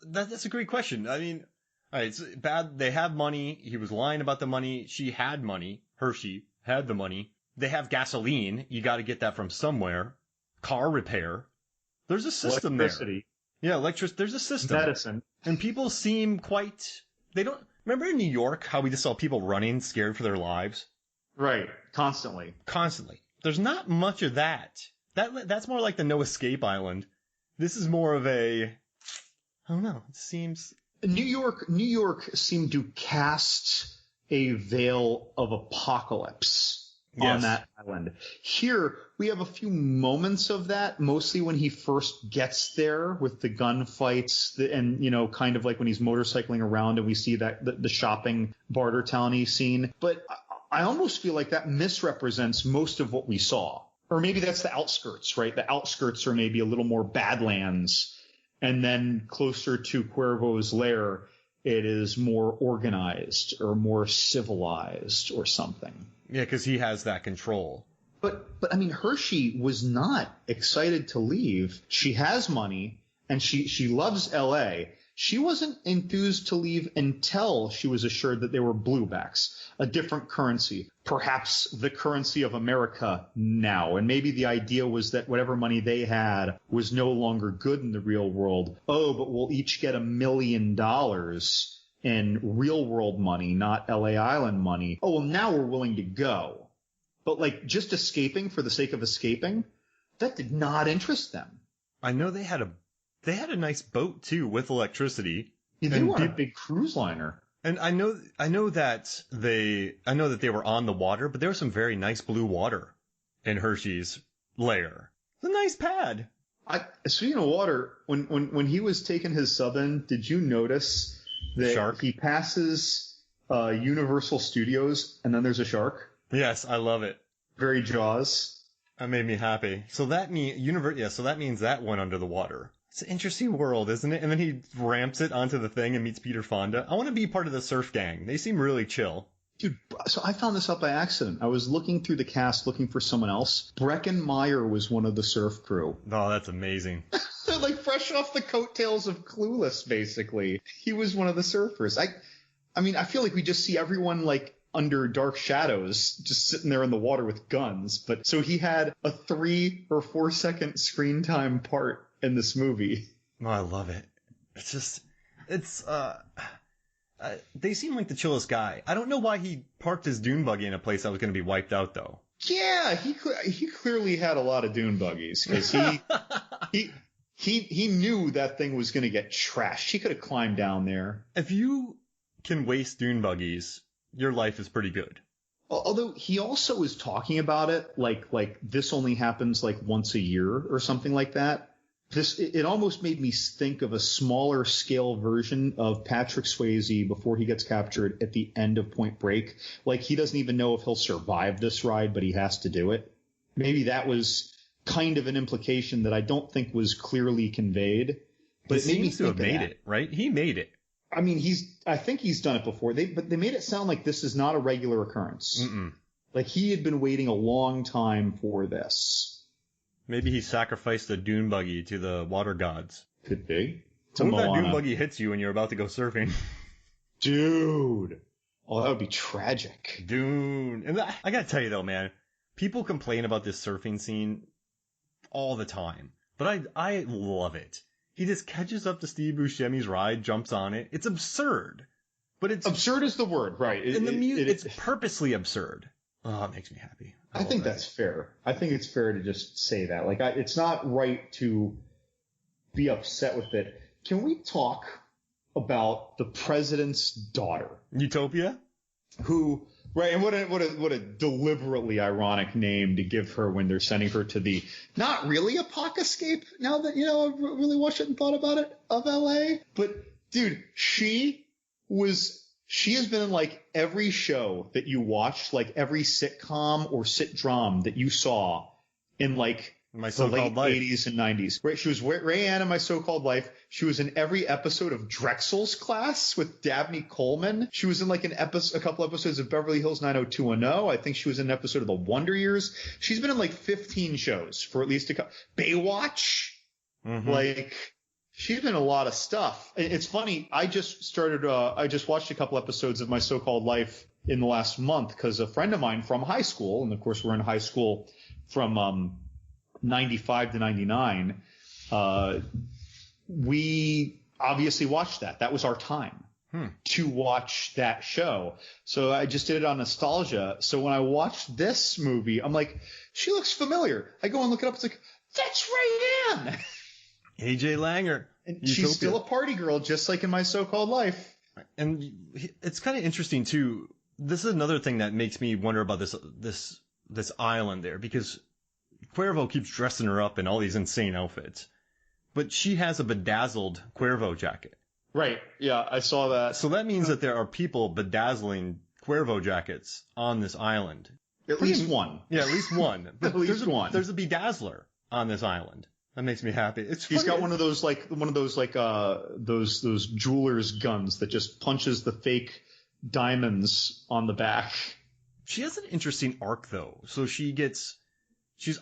that's a great question. I mean, all right, it's bad. They have money. He was lying about the money. She had money. Hershey had the money. They have gasoline. You got to get that from somewhere. Car repair. There's a system there. Yeah, there's a system. Medicine. And people seem they don't, remember in New York how we just saw people running scared for their lives? Right. Constantly. Constantly. There's not much of that. That's more like the No Escape Island. This is more of I don't know, it seems... New York seemed to cast a veil of apocalypse on that island. Here, we have a few moments of that, mostly when he first gets there with the gunfights and, you know, kind of like when he's motorcycling around and we see that the shopping barter towny scene. But I almost feel like that misrepresents most of what we saw. Or maybe that's the outskirts, right? The outskirts are maybe a little more Badlands. And then closer to Cuervo's lair, it is more organized or more civilized or something. Yeah, because he has that control. But I mean, Hershey was not excited to leave. She has money, and she loves L.A. She wasn't enthused to leave until she was assured that they were bluebacks, a different currency, perhaps the currency of America now. And maybe the idea was that whatever money they had was no longer good in the real world. Oh, but we'll each get $1 million in real world money, not L.A. Island money. Oh, well, now we're willing to go. But like just escaping for the sake of escaping, that did not interest them. I know they had a nice boat too with electricity. Yeah, they were on a big cruise liner. And I know that they were on the water, but there was some very nice blue water in Hershey's lair. It's a nice pad. Speaking of water, when he was taking his sub in, did you notice that shark? He passes Universal Studios and then there's a shark? Yes, I love it. Very Jaws. That made me happy. So that means that went under the water. It's an interesting world, isn't it? And then he ramps it onto the thing and meets Peter Fonda. I want to be part of the surf gang. They seem really chill. Dude, so I found this out by accident. I was looking through the cast looking for someone else. Breckin Meyer was one of the surf crew. Oh, that's amazing. Like fresh off the coattails of Clueless, basically. He was one of the surfers. I mean, I feel like we just see everyone like under dark shadows, just sitting there in the water with guns. But so he had a 3 or 4 second screen time part in this movie. Oh, I love it. They seem like the chillest guy. I don't know why he parked his dune buggy in a place that was going to be wiped out, though. Yeah, he clearly had a lot of dune buggies because he knew that thing was going to get trashed. He could have climbed down there. If you can waste dune buggies, your life is pretty good. Although he also is talking about it like this only happens like once a year or something like that. It almost made me think of a smaller scale version of Patrick Swayze before he gets captured at the end of Point Break. Like he doesn't even know if he'll survive this ride, but he has to do it. Maybe that was kind of an implication that I don't think was clearly conveyed. But he seems to have made it, right? He made it. I mean, I think he's done it before. But they made it sound like this is not a regular occurrence. Mm-mm. Like he had been waiting a long time for this. Maybe he sacrificed a dune buggy to the water gods. Could be. What if that dune buggy hits you when you're about to go surfing? Dude. Oh, that would be tragic. Dune. And I gotta tell you though, man, people complain about this surfing scene all the time. But I love it. He just catches up to Steve Buscemi's ride, jumps on it. It's absurd. But it's... Absurd is the word, right. It's purposely absurd. Oh, it makes me happy. I think that's fair. I think it's fair to just say that. Like, it's not right to be upset with it. Can we talk about the president's daughter? Utopia? Who, right, and what a deliberately ironic name to give her when they're sending her to the not really a POC escape, now that, I've really watched it and thought about it, of L.A. But, dude, she has been in like every show that you watched, like every sitcom or sitdram that you saw in like the late 80s and 90s. Right? She was Rayanne in My So-Called Life. She was in every episode of Drexel's Class with Dabney Coleman. She was in like a couple episodes of Beverly Hills 90210. I think she was in an episode of The Wonder Years. She's been in like 15 shows for at least a couple. Baywatch. Mm-hmm. Like... She's been in a lot of stuff. It's funny. I just watched a couple episodes of My So-Called Life in the last month because a friend of mine from high school, and of course we're in high school from 95 to 99, we obviously watched that. That was our time to watch that show. So I just did it on nostalgia. So when I watched this movie, I'm like, she looks familiar. I go and look it up. It's like, that's Rayanne. AJ Langer. And she's still a party girl, just like in My So-Called Life. And it's kind of interesting too. This is another thing that makes me wonder about this island there, because Cuervo keeps dressing her up in all these insane outfits, but she has a bedazzled Cuervo jacket. Right. Yeah, I saw that. So that means that there are people bedazzling Cuervo jackets on this island. At least one. Yeah, at least one. At least one. There's a bedazzler on this island. That makes me happy. He's got one of those those jeweler's guns that just punches the fake diamonds on the back. She has an interesting arc though. So she's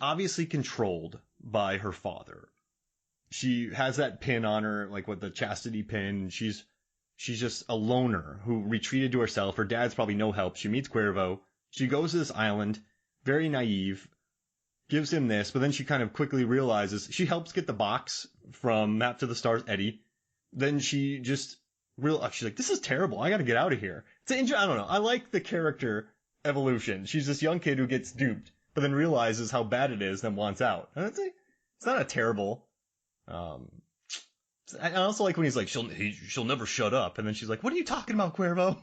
obviously controlled by her father. She has that pin on her, like with the chastity pin. She's just a loner who retreated to herself. Her dad's probably no help. She meets Cuervo. She goes to this island, very naive, gives him this, but then she kind of quickly realizes she helps get the box from Map to the Stars Eddie. Then she just she's like, this is terrible. I got to get out of here. I don't know. I like the character evolution. She's this young kid who gets duped, but then realizes how bad it is and wants out. And it's not a terrible. I also like when he's like, she'll never shut up, and then she's like, what are you talking about, Cuervo?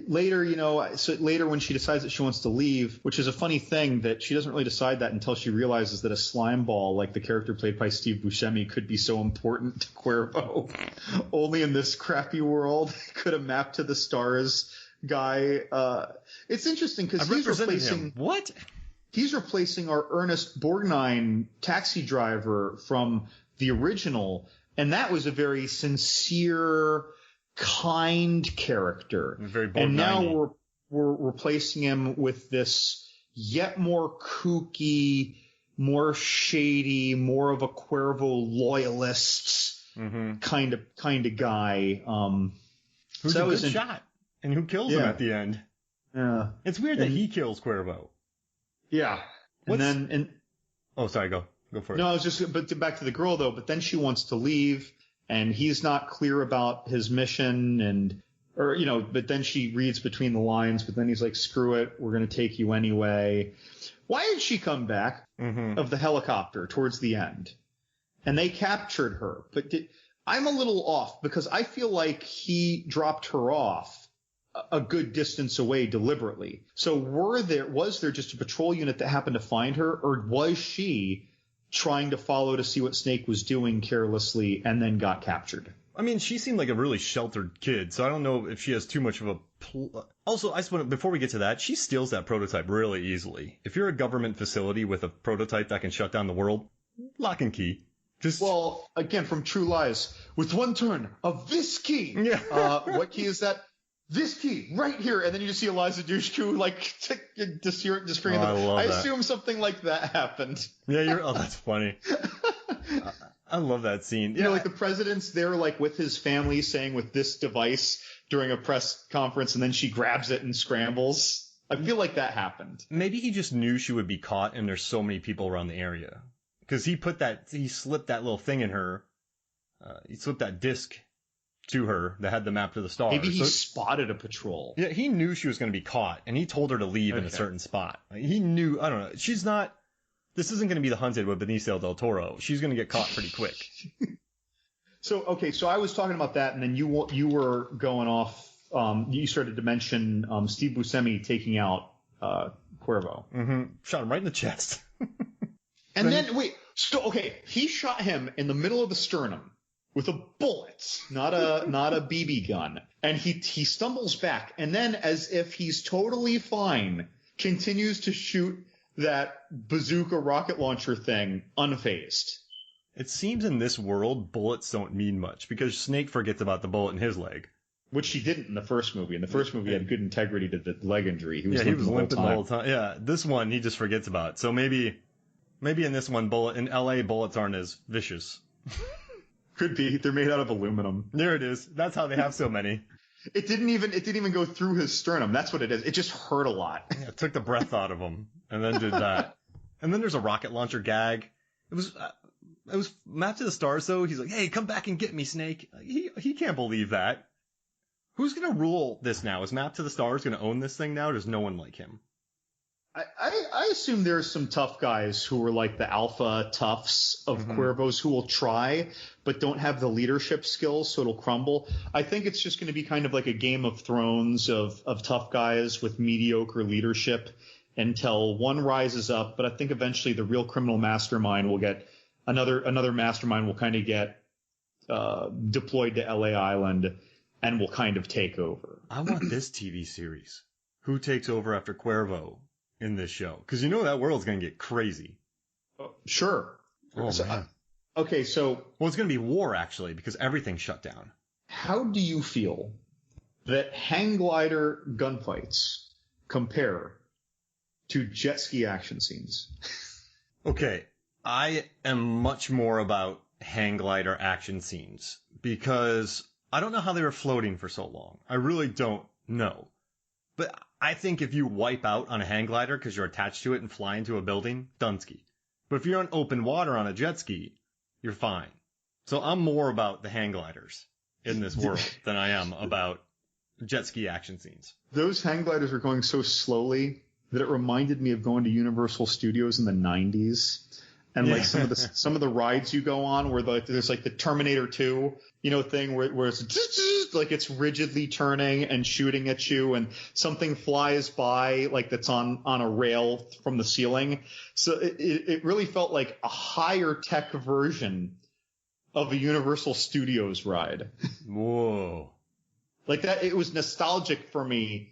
Later when she decides that she wants to leave, which is a funny thing that she doesn't really decide that until she realizes that a slime ball, like the character played by Steve Buscemi, could be so important to Cuervo. Only in this crappy world could a Map to the Stars guy. It's interesting because he's replacing him. What? He's replacing our Ernest Borgnine taxi driver from the original, and that was a very sincere, kind character. Very Borgnine-y. And now we're replacing him with this yet more kooky, more shady, more of a Cuervo loyalist kind of guy. Who's a good shot, and who kills him at the end. Yeah, it's weird that he kills Cuervo. Yeah. Oh, sorry, go for it. No, I was just, but back to the girl though, but then she wants to leave and he's not clear about his mission but then she reads between the lines, but then he's like, screw it. We're going to take you anyway. Why did she come back of the helicopter towards the end? And they captured her, but I'm a little off because I feel like he dropped her off a good distance away deliberately. So was there just a patrol unit that happened to find her, or was she trying to follow to see what Snake was doing carelessly and then got captured? I mean, she seemed like a really sheltered kid, so I don't know if she has too much of a... Also, I just want to, before we get to that, she steals that prototype really easily. If you're a government facility with a prototype that can shut down the world, lock and key. Well, again, from True Lies, with one turn of this key. Yeah. What key is that? This key right here, and then you just see Eliza Dushku disappearing. I assume something like that happened. Yeah, that's funny. I love that scene. Like the president's there, like with his family, saying with this device during a press conference, and then she grabs it and scrambles. I feel like that happened. Maybe he just knew she would be caught, and there's so many people around the area because he slipped that little thing in her. He slipped that disc to her that had the Map to the Stars. Maybe he spotted a patrol. Yeah, he knew she was going to be caught, and he told her to leave in a certain spot. He knew, I don't know, this isn't going to be The Hunted with Benicio del Toro. She's going to get caught pretty quick. So I was talking about that, and then you were going off, you started to mention Steve Buscemi taking out Cuervo. Shot him right in the chest. And then, he shot him in the middle of the sternum. With a bullet, not a BB gun. And he stumbles back, and then as if he's totally fine, continues to shoot that bazooka rocket launcher thing unfazed. It seems in this world, bullets don't mean much, because Snake forgets about the bullet in his leg. Which he didn't in the first movie. In the first movie, he had good integrity to the leg injury. He was limping the whole time. Yeah, this one, he just forgets about. So maybe in this one, in L.A., bullets aren't as vicious. Could be. They're made out of aluminum. There it is. That's how they have so many. It didn't even go through his sternum. That's what it is. It just hurt a lot. Yeah, it took the breath out of him and then did that. And then there's a rocket launcher gag. It was It was Map to the Stars, though. He's like, hey, come back and get me, Snake. He can't believe that. Who's going to rule this now? Is Map to the Stars going to own this thing now? Or does no one like him? I assume there's some tough guys who are like the alpha toughs of Cuervo's who will try, but don't have the leadership skills, so it'll crumble. I think it's just going to be kind of like a Game of Thrones of tough guys with mediocre leadership until one rises up. But I think eventually the real criminal mastermind will get another mastermind will kind of get deployed to L.A. Island and will kind of take over. I want this TV series. Who takes over after Cuervo in this show? Because you know that world's going to get crazy. Sure. Oh, man. Okay, so... Well, it's going to be war, actually, because everything's shut down. How do you feel that hang glider gunfights compare to jet ski action scenes? Okay, I am much more about hang glider action scenes because I don't know how they were floating for so long. I really don't know. But I think if you wipe out on a hang glider because you're attached to it and fly into a building, Dunsky. But if you're on open water on a jet ski, you're fine. So I'm more about the hang gliders in this world than I am about jet ski action scenes. Those hang gliders were going so slowly that it reminded me of going to Universal Studios in the 90s. And like some of the rides you go on where there's like the Terminator 2, thing where it's like it's rigidly turning and shooting at you and something flies by like that's on a rail from the ceiling. So it really felt like a higher tech version of a Universal Studios ride. Whoa. Like that, it was nostalgic for me.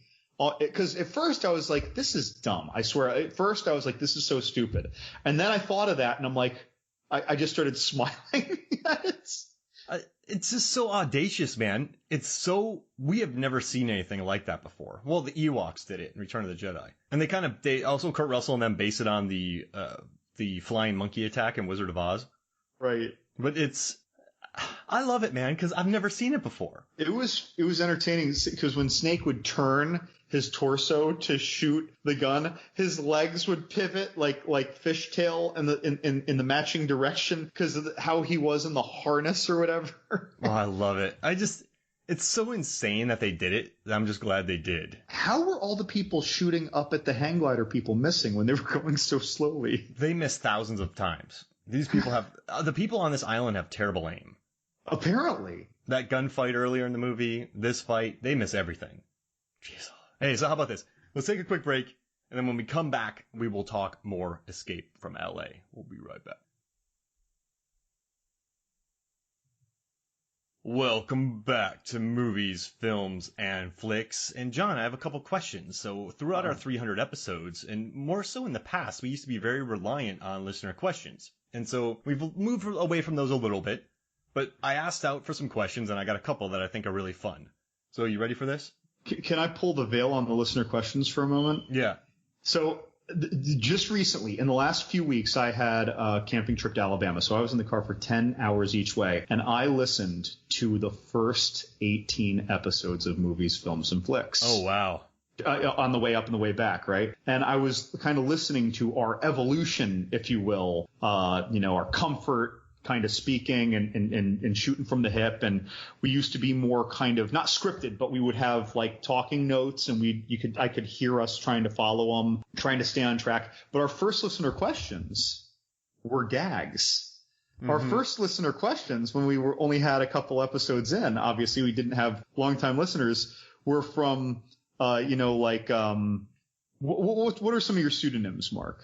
Because at first I was like, this is dumb. I swear. At first I was like, this is so stupid. And then I thought of that and I'm like, I just started smiling at it. It's just so audacious, man. We have never seen anything like that before. Well, the Ewoks did it in Return of the Jedi. And they also, Kurt Russell and them base it on the flying monkey attack in Wizard of Oz. Right. But I love it, man, because I've never seen it before. It was entertaining because when Snake would turn his torso to shoot the gun, his legs would pivot like fishtail in the matching direction because of how he was in the harness or whatever. Oh, I love it. It's so insane that they did it. I'm just glad they did. How were all the people shooting up at the hang glider people missing when they were going so slowly? They missed thousands of times. These people the people on this island have terrible aim. Apparently. That gunfight earlier in the movie, this fight, they miss everything. Jeez. Hey, so how about this? Let's take a quick break, and then when we come back, we will talk more Escape from L.A. We'll be right back. Welcome back to Movies, Films, and Flicks. And John, I have a couple questions. So throughout our 300 episodes, and more so in the past, we used to be very reliant on listener questions. And so we've moved away from those a little bit. But I asked out for some questions, and I got a couple that I think are really fun. So you ready for this? Can I pull the veil on the listener questions for a moment? Yeah. So just recently, in the last few weeks, I had a camping trip to Alabama. So I was in the car for 10 hours each way, and I listened to the first 18 episodes of Movies, Films, and Flicks. Oh, wow. On the way up and the way back, right? And I was kind of listening to our evolution, if you will, our comfort, kind of speaking and shooting from the hip. And we used to be more kind of not scripted, but we would have like talking notes and I could hear us trying to follow them, trying to stay on track. But our first listener questions were gags. Mm-hmm. Our first listener questions, when we only had a couple episodes in, obviously we didn't have longtime listeners, were from, what are some of your pseudonyms, Mark?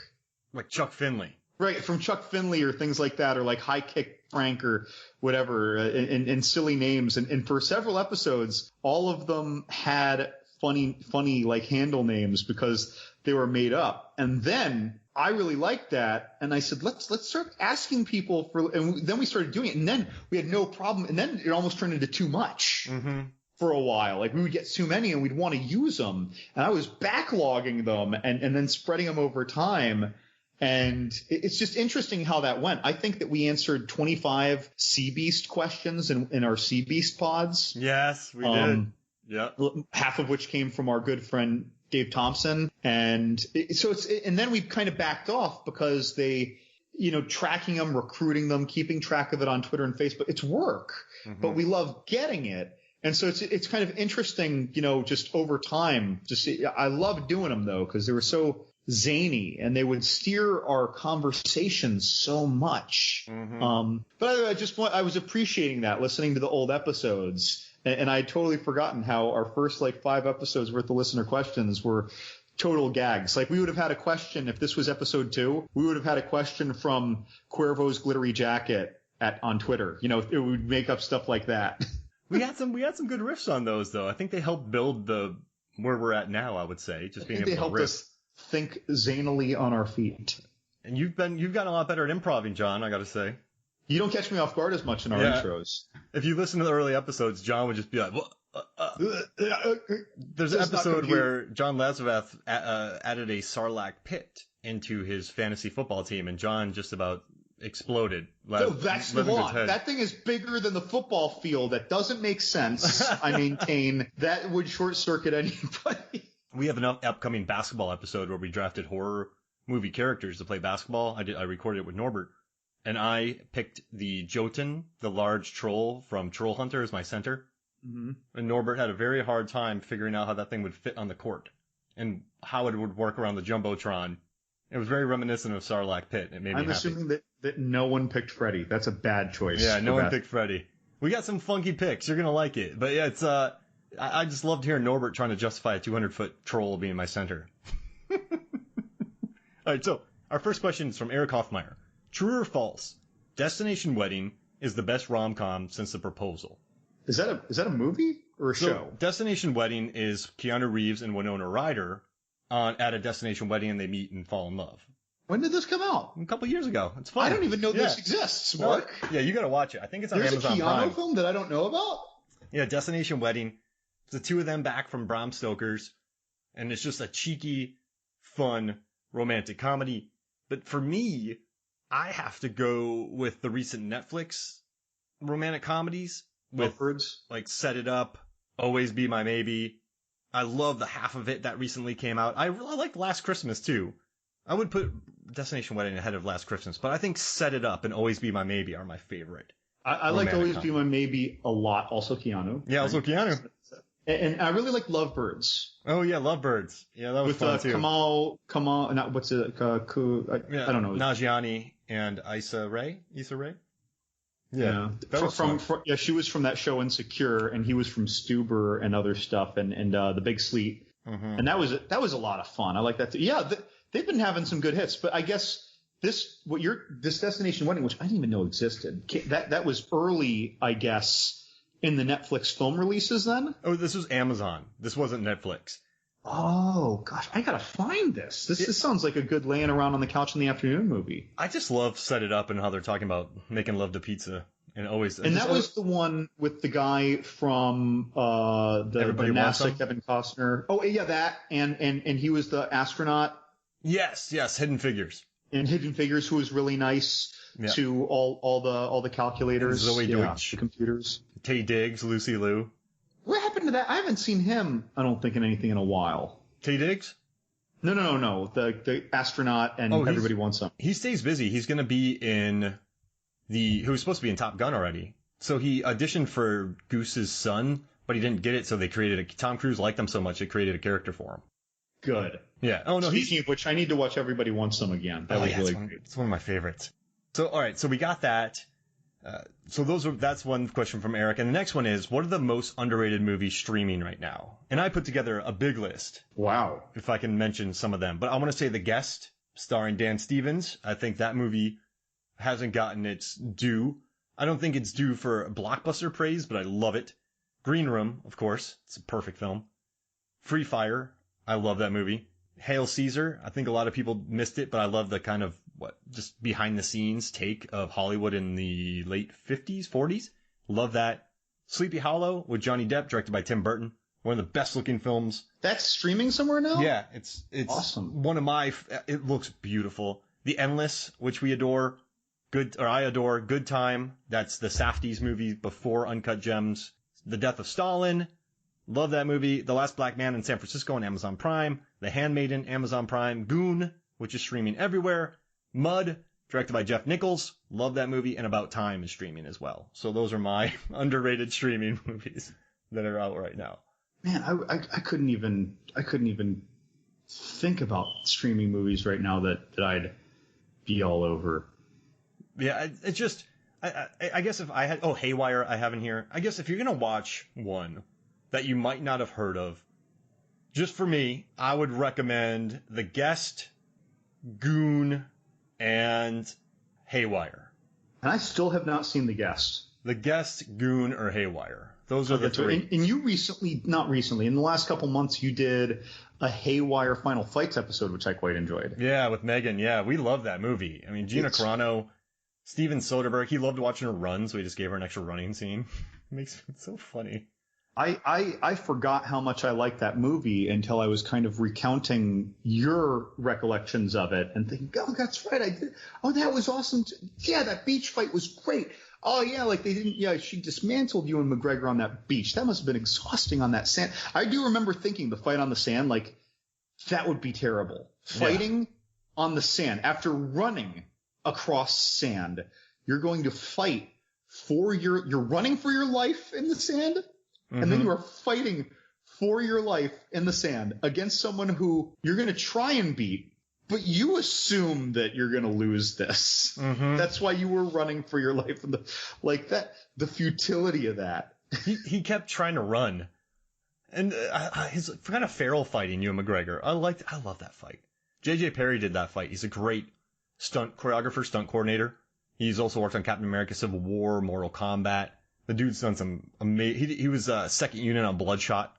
Like Chuck Finley. Right, from Chuck Finley or things like that, or like High Kick Frank or whatever, and silly names. And for several episodes, all of them had funny like handle names because they were made up. And then I really liked that, and I said, let's start asking people for. And then we started doing it, and then we had no problem. And then it almost turned into too much. Mm-hmm. For a while. Like we would get too many and we'd want to use them. And I was backlogging them and then spreading them over time. And it's just interesting how that went. I think that we answered 25 Sea Beast questions in our Sea Beast pods. Yes, we did. Yeah. Half of which came from our good friend Dave Thompson. And then we kind of backed off because tracking them, recruiting them, keeping track of it on Twitter and Facebook. It's work, but we love getting it. And so it's kind of interesting, just over time to see. I love doing them though, because they were so zany and they would steer our conversations so much. But I was appreciating that, listening to the old episodes, and I had totally forgotten how our first 5 episodes worth of listener questions were total gags. We would have had a question if this was episode 2. We would have had a question from Cuervo's glittery jacket on Twitter. It would make up stuff like that. We had some good riffs on those though. I think they helped build where we're at now. I would say just being able to riff. Us think zanily on our feet. And you've gotten a lot better at improvising, John. I got to say. You don't catch me off guard as much in our intros. If you listen to the early episodes, John would just be like, "What?" There's an episode where John Lazarev added a Sarlacc pit into his fantasy football team, and John just about exploded. That's the one. That thing is bigger than the football field. That doesn't make sense. I maintain that would short circuit anybody. We have an upcoming basketball episode where we drafted horror movie characters to play basketball. I recorded it with Norbert, and I picked the Jotun, the large troll from Troll Hunter, as my center. And Norbert had a very hard time figuring out how that thing would fit on the court and how it would work around the Jumbotron. It was very reminiscent of Sarlacc Pit. It made me happy. I'm assuming that no one picked Freddy. That's a bad choice. Yeah, no one picked Freddy. We got some funky picks. You're going to like it. But yeah, it's I just loved hearing Norbert trying to justify a 200-foot troll being my center. All right, so our first question is from Eric Hoffmeyer. True or false? Destination Wedding is the best rom-com since The Proposal. Is that a movie or a show? Destination Wedding is Keanu Reeves and Winona Ryder at a destination wedding, and they meet and fall in love. When did this come out? A couple years ago. It's fun. I don't even know this exists, Mark. Yeah, you got to watch it. I think it's on Amazon Prime. There's a Keanu film that I don't know about? Yeah, Destination Wedding. It's the two of them back from Bram Stoker's, and it's just a cheeky, fun, romantic comedy. But for me, I have to go with the recent Netflix romantic comedies. With Lovebirds? Set It Up, Always Be My Maybe. I love the half of it that recently came out. I really like Last Christmas, too. I would put Destination Wedding ahead of Last Christmas, but I think Set It Up and Always Be My Maybe are my favorite. I like Always Be My Maybe a lot. Also Keanu. Yeah, also Keanu. And I really like Lovebirds. Oh, yeah, Lovebirds. Yeah, that was fun, too. Kamal, what's it? I don't know. Nagiani and Issa Rae? Yeah. She was from that show Insecure, and he was from Stuber and other stuff, and The Big Sleep. And that was a lot of fun. I like that too. Yeah, they've been having some good hits, but I guess this Destination Wedding, which I didn't even know existed, that was early, I guess, in the Netflix film releases then? Oh, this was Amazon. This wasn't Netflix. Oh, gosh, I gotta find this. This sounds like a good laying around on the couch in the afternoon movie. I just love Set It Up and how they're talking about making love to pizza. And that was the one with the guy from the NASA, Kevin Costner. Oh, yeah, that. And he was the astronaut. Yes, Hidden Figures. And Hidden Figures, who was really nice to all the calculators. And Zoe Deutsch. The computers. Taye Diggs, Lucy Liu. What happened to that? I haven't seen him, I don't think, in anything in a while. Taye Diggs? No. The astronaut and Everybody Wants Some. He stays busy. He's going to be in he was supposed to be in Top Gun already. So he auditioned for Goose's son, but he didn't get it, so they created Tom Cruise liked him so much, they created a character for him. Good. Yeah. Oh, no. Speaking of which, I need to watch Everybody Wants Some again. That was really great. It's one of my favorites. So, all right. So we got that. That's one question from Eric. And the next one is, what are the most underrated movies streaming right now? And I put together a big list. Wow. If I can mention some of them. But I want to say The Guest, starring Dan Stevens. I think that movie hasn't gotten its due. I don't think it's due for blockbuster praise, but I love it. Green Room, of course. It's a perfect film. Free Fire. I love that movie. Hail Caesar. I think a lot of people missed it, but I love the kind of just behind the scenes take of Hollywood in the late 50s, 40s. Love that. Sleepy Hollow with Johnny Depp, directed by Tim Burton. One of the best looking films. That's streaming somewhere now? Yeah, it's awesome. It looks beautiful. The Endless, which we adore. I adore. Good Time. That's the Safdie's movie before Uncut Gems. The Death of Stalin. Love that movie. The Last Black Man in San Francisco on Amazon Prime. The Handmaiden, Amazon Prime. Goon, which is streaming everywhere. Mud, directed by Jeff Nichols. Love that movie. And About Time is streaming as well. So those are my underrated streaming movies that are out right now. Man, I couldn't even think about streaming movies right now that I'd be all over. Yeah, it's just, I guess if I had, Haywire I have in here. I guess if you're going to watch one that you might not have heard of, just for me, I would recommend The Guest, Goon, and Haywire. And I still have not seen The Guest. The Guest, Goon, or Haywire. Those are the three. And you not recently, in the last couple months, you did a Haywire Final Fights episode, which I quite enjoyed. Yeah, with Megan. Yeah, we love that movie. I mean, Gina Carano, Steven Soderbergh, he loved watching her run, so he just gave her an extra running scene. It makes it so funny. I forgot how much I liked that movie until I was kind of recounting your recollections of it and thinking, oh, that's right, I did. Oh, that was awesome. Yeah, that beach fight was great. Oh, yeah, like she dismantled Ewan McGregor on that beach. That must have been exhausting on that sand. I do remember thinking the fight on the sand, like, that would be terrible. Fighting on the sand after running across sand. You're going to fight you're running for your life in the sand, and then you are fighting for your life in the sand against someone who you're going to try and beat. But you assume that you're going to lose this. Mm-hmm. That's why you were running for your life. And the futility of that. He kept trying to run. And his kind of feral fighting, Ewan McGregor. I love that fight. J.J. Perry did that fight. He's a great stunt choreographer, stunt coordinator. He's also worked on Captain America, Civil War, Mortal Kombat. The dude's done some amazing. He was second unit on Bloodshot.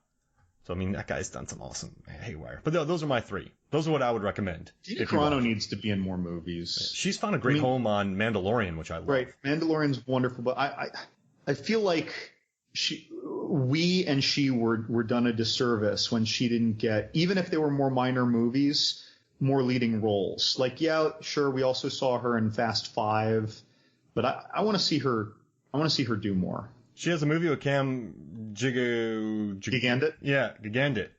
So, I mean, that guy's done some awesome Haywire. But those are my three. Those are what I would recommend. Gina Carano needs to be in more movies. She's found a great home on Mandalorian, which I love. Right. Mandalorian's wonderful, but I feel like we and she were done a disservice when she didn't get, even if they were more minor movies, more leading roles. Like, yeah, sure, we also saw her in Fast 5, but I want to see her do more. She has a movie with Cam Gigandit? Yeah, Gigandit.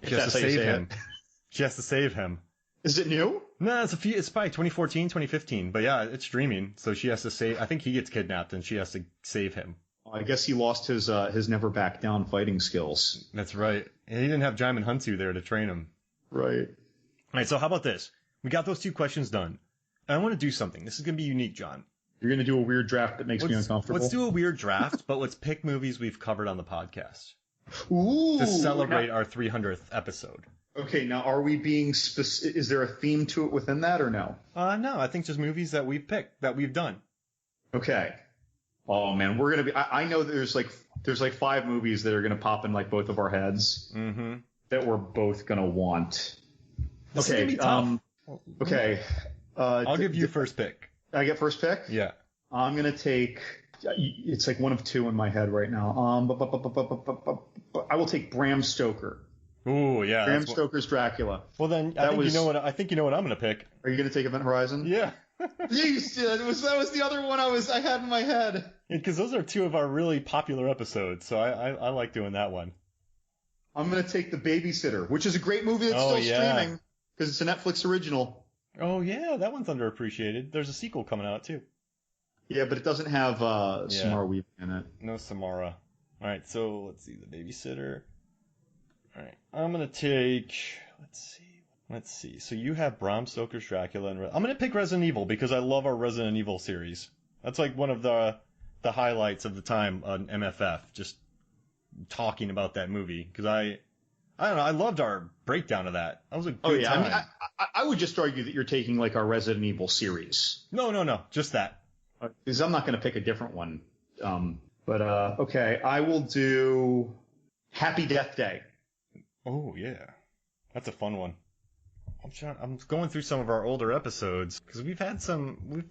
She has to save him. She has to save him. Is it new? No, it's probably 2014, 2015. But yeah, it's streaming. So she has to save. I think he gets kidnapped and she has to save him. I guess he lost his never back down fighting skills. That's right. And he didn't have Jaimin Hunsu there to train him. Right. All right. So how about this? We got those two questions done. And I want to do something. This is going to be unique, John. You're going to do a weird draft that makes me uncomfortable? Let's do a weird draft, but let's pick movies we've covered on the podcast. Ooh. To celebrate our 300th episode. Okay, now are we being specific? Is there a theme to it within that or no? No, I think just movies that we've picked, that we've done. Okay. Oh man, we're going to be, I know that there's like 5 movies that are going to pop in like both of our heads that we're both going to want. This is going to be tough. Okay. I'll give you first pick. I get first pick? Yeah. I'm going to take, it's like one of 2 in my head right now. I will take Bram Stoker. Ooh, yeah. Bram Stoker's Dracula. Well, then I think you know what I'm going to pick. Are you going to take Event Horizon? Yeah. Jeez, that was the other one I had in my head. Because those are 2 of our really popular episodes, so I like doing that one. I'm going to take The Babysitter, which is a great movie that's still streaming because it's a Netflix original. Oh, yeah, that one's underappreciated. There's a sequel coming out, too. Yeah, but it doesn't have Samara Weaving in it. No Samara. All right, so let's see. The Babysitter. All right, I'm going to take... Let's see. So you have Bram Stoker's Dracula. And I'm going to pick Resident Evil because I love our Resident Evil series. That's like one of the highlights of the time on MFF, just talking about that movie. Because I don't know, I loved our breakdown of that. That was a good time. I mean, I would just argue that you're taking like our Resident Evil series. No, just that. Because I'm not going to pick a different one. Okay, I will do Happy Death Day. Oh yeah, that's a fun one. I'm going through some of our older episodes because we've had some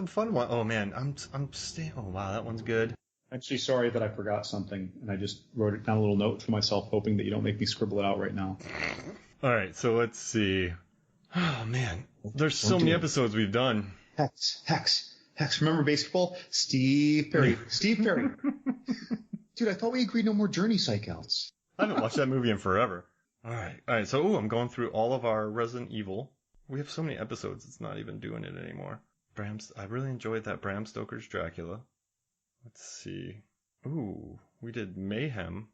fun ones. Oh man, oh wow, that one's good. I'm actually sorry that I forgot something and I just wrote it down a little note for myself, hoping that you don't make me scribble it out right now. All right, so let's see. Oh man, there's so many episodes we've done. Hex. Remember basketball? Steve Perry. Dude, I thought we agreed no more Journey psych-outs. I haven't watched that movie in forever. All right. So, I'm going through all of our Resident Evil. We have so many episodes, it's not even doing it anymore. I really enjoyed that Bram Stoker's Dracula. Let's see. Ooh, we did Mayhem.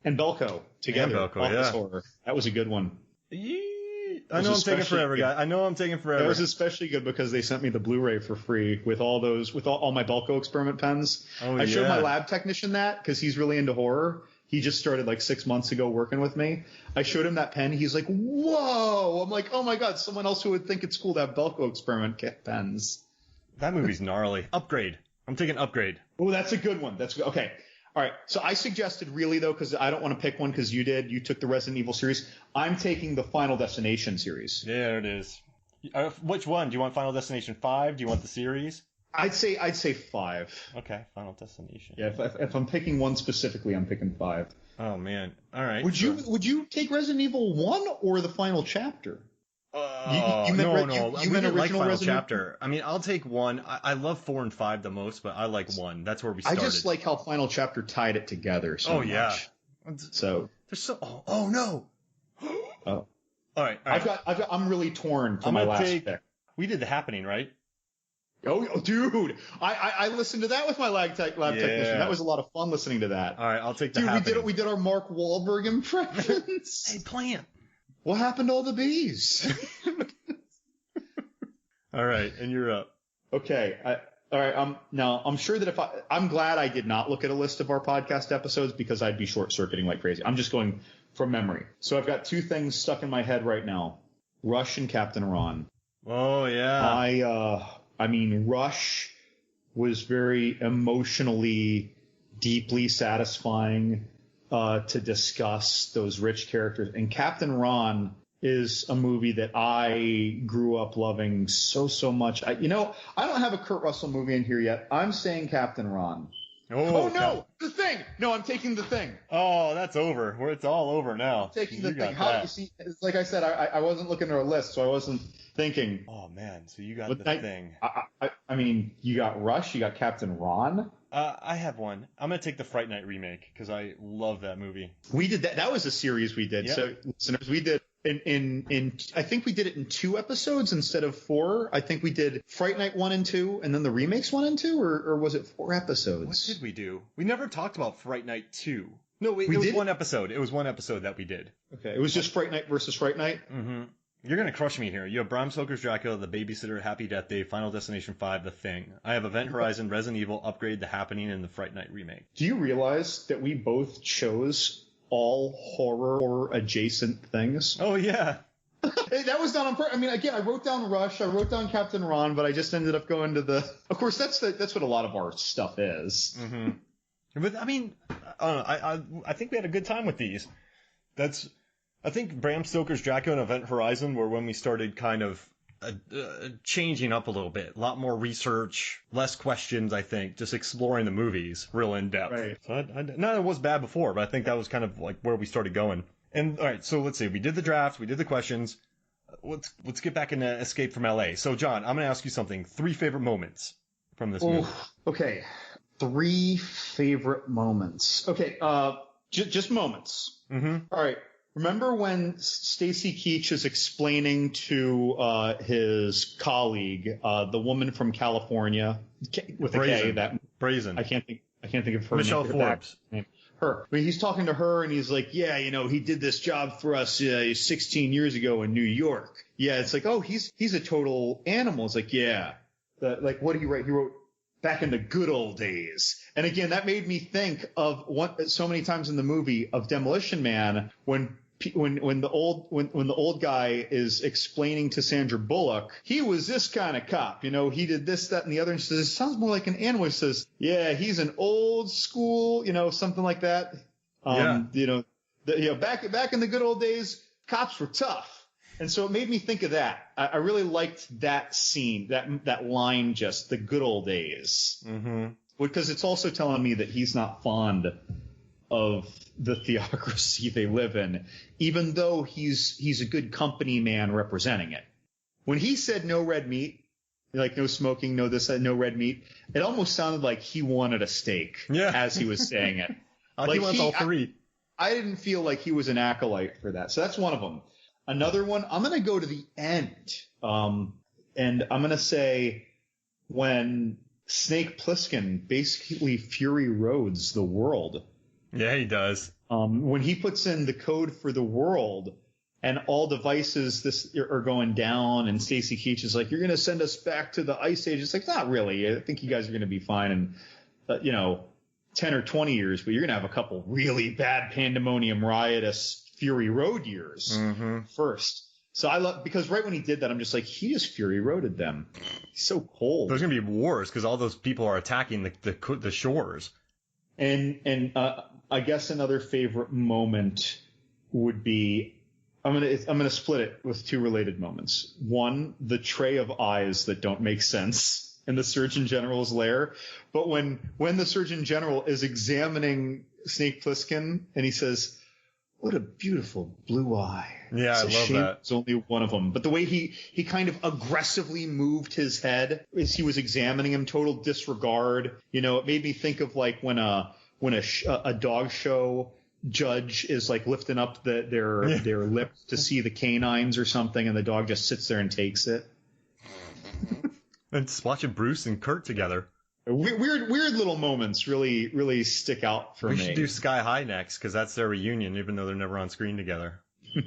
And Belko together. And Belko, Office yeah. Horror. That was a good one. I know I'm taking forever, guy. I know I'm taking forever. That was especially good because they sent me the Blu-ray for free with all my Belko experiment pens. I showed my lab technician that because he's really into horror. He just started like 6 months ago working with me. I showed him that pen. He's like, whoa. I'm like, oh my God, someone else who would think it's cool to have Belko experiment pens. That movie's gnarly. Upgrade. I'm taking Upgrade. Oh, that's a good one. That's good. Okay. All right. So I suggested really though, because I don't want to pick one because you took the Resident Evil series. I'm taking the Final Destination series. There it is. Which one? Do you want Final Destination 5? Do you want the series? I'd say 5. Okay, Final Destination. Yeah, if I'm picking one specifically, I'm picking 5. Oh man. All right. Would you take Resident Evil 1 or the final chapter? You meant original Resident chapter. I mean, I'll take 1. I love 4 and 5 the most, but I like 1. That's where we started. I just like how final chapter tied it together so much. Yeah. So there's so. Oh no. Oh. All right. I'm really torn for my last pick. We did The Happening, right? Oh, dude! I listened to that with my lab technician. That was a lot of fun listening to that. All right, I'll take The Happening. We did our Mark Wahlberg impressions. Hey, Plant. What happened to all the bees? All right, and you're up. Okay. All right. Now I'm sure that I'm glad I did not look at a list of our podcast episodes because I'd be short circuiting like crazy. I'm just going from memory. So I've got 2 things stuck in my head right now: Rush and Captain Ron. Oh yeah. I mean, Rush was very emotionally, deeply satisfying to discuss those rich characters. And Captain Ron is a movie that I grew up loving so much. I don't have a Kurt Russell movie in here yet. I'm saying Captain Ron. Oh no, The Thing. No, I'm taking The Thing. Oh, that's over. It's all over now. I'm taking The Thing. How you see? Like I said, I wasn't looking at our list, so I wasn't thinking. Oh man, so you got The Thing. I mean, you got Rush, you got Captain Ron. I have one. I'm gonna take the Fright Night remake because I love that movie. We did that. That was a series we did. Yep. So listeners, we did in I think we did it in 2 episodes instead of 4. I think we did Fright Night 1 and 2, and then the remakes 1 and 2, or was it 4 episodes? What did we do? We never talked about Fright Night 2. No, it was 1 episode. It was 1 episode that we did. Okay, it was just Fright Night versus Fright Night. Mm-hmm. You're going to crush me here. You have Bram Stoker's Dracula, The Babysitter, Happy Death Day, Final Destination 5, The Thing. I have Event Horizon, Resident Evil, Upgrade, The Happening, and the Fright Night remake. Do you realize that we both chose all horror adjacent things? Oh, yeah. That was done on purpose. I mean, again, I wrote down Rush, I wrote down Captain Ron, but I just ended up going to the... Of course, that's what a lot of our stuff is. Mm-hmm. But, I mean, I think we had a good time with these. I think Bram Stoker's Dracula and Event Horizon were when we started kind of changing up a little bit. A lot more research, less questions, I think. Just exploring the movies real in depth. Right. So not it was bad before, but I think that was kind of like where we started going. And all right, so let's see. We did the draft. We did the questions. Let's get back into Escape from L.A. So, John, I'm going to ask you something. 3 favorite moments from this movie. Okay. 3 favorite moments. Okay. Just moments. Mm-hmm. All right. Remember when Stacy Keach is explaining to his colleague, the woman from California with a K, that Brazen. I can't think of her Michelle name. Forbes. Her. I mean, he's talking to her and he's like, yeah, he did this job for us 16 years ago in New York. Yeah, it's like, oh, he's a total animal. It's like, yeah. Like, what did he write? He wrote back in the good old days. And again, that made me think of so many times in the movie of Demolition Man when the old guy is explaining to Sandra Bullock, he was this kind of cop, he did this, that, and the other. And she says, it sounds more like an animal. He says, yeah, he's an old school, something like that. Yeah. Back in the good old days, cops were tough. And so it made me think of that. I really liked that scene, that line, just the good old days. Mm-hmm. Because it's also telling me that he's not fond of the theocracy they live in, even though he's a good company man representing it. When he said no red meat, like no smoking, no this, no red meat, it almost sounded like he wanted a steak as he was saying it. He wants all 3. I didn't feel like he was an acolyte for that. So that's one of them. Another one, I'm going to go to the end. And I'm going to say when Snake Plissken basically Fury Roads the world. Yeah, he does. When he puts in the code for the world and all devices are going down and Stacy Keach is like, you're going to send us back to the Ice Age. It's like, not really. I think you guys are going to be fine in, 10 or 20 years, but you're going to have a couple really bad pandemonium riotous Fury Road years first. So I love, because right when he did that, I'm just like, he just Fury Roaded them. He's so cold. There's going to be wars because all those people are attacking the shores. And I guess another favorite moment would be, I'm gonna split it with two related moments. One, the tray of eyes that don't make sense in the Surgeon General's lair. But when the Surgeon General is examining Snake Plissken and he says, what a beautiful blue eye. Yeah, I love that. It's only one of them. But the way he kind of aggressively moved his head as he was examining him, total disregard. It made me think of like when a dog show judge is like lifting up their lip to see the canines or something, and the dog just sits there and takes it. And just watching Bruce and Kurt together. Weird little moments really stick out for me. We should do Sky High next because that's their reunion, even though they're never on screen together.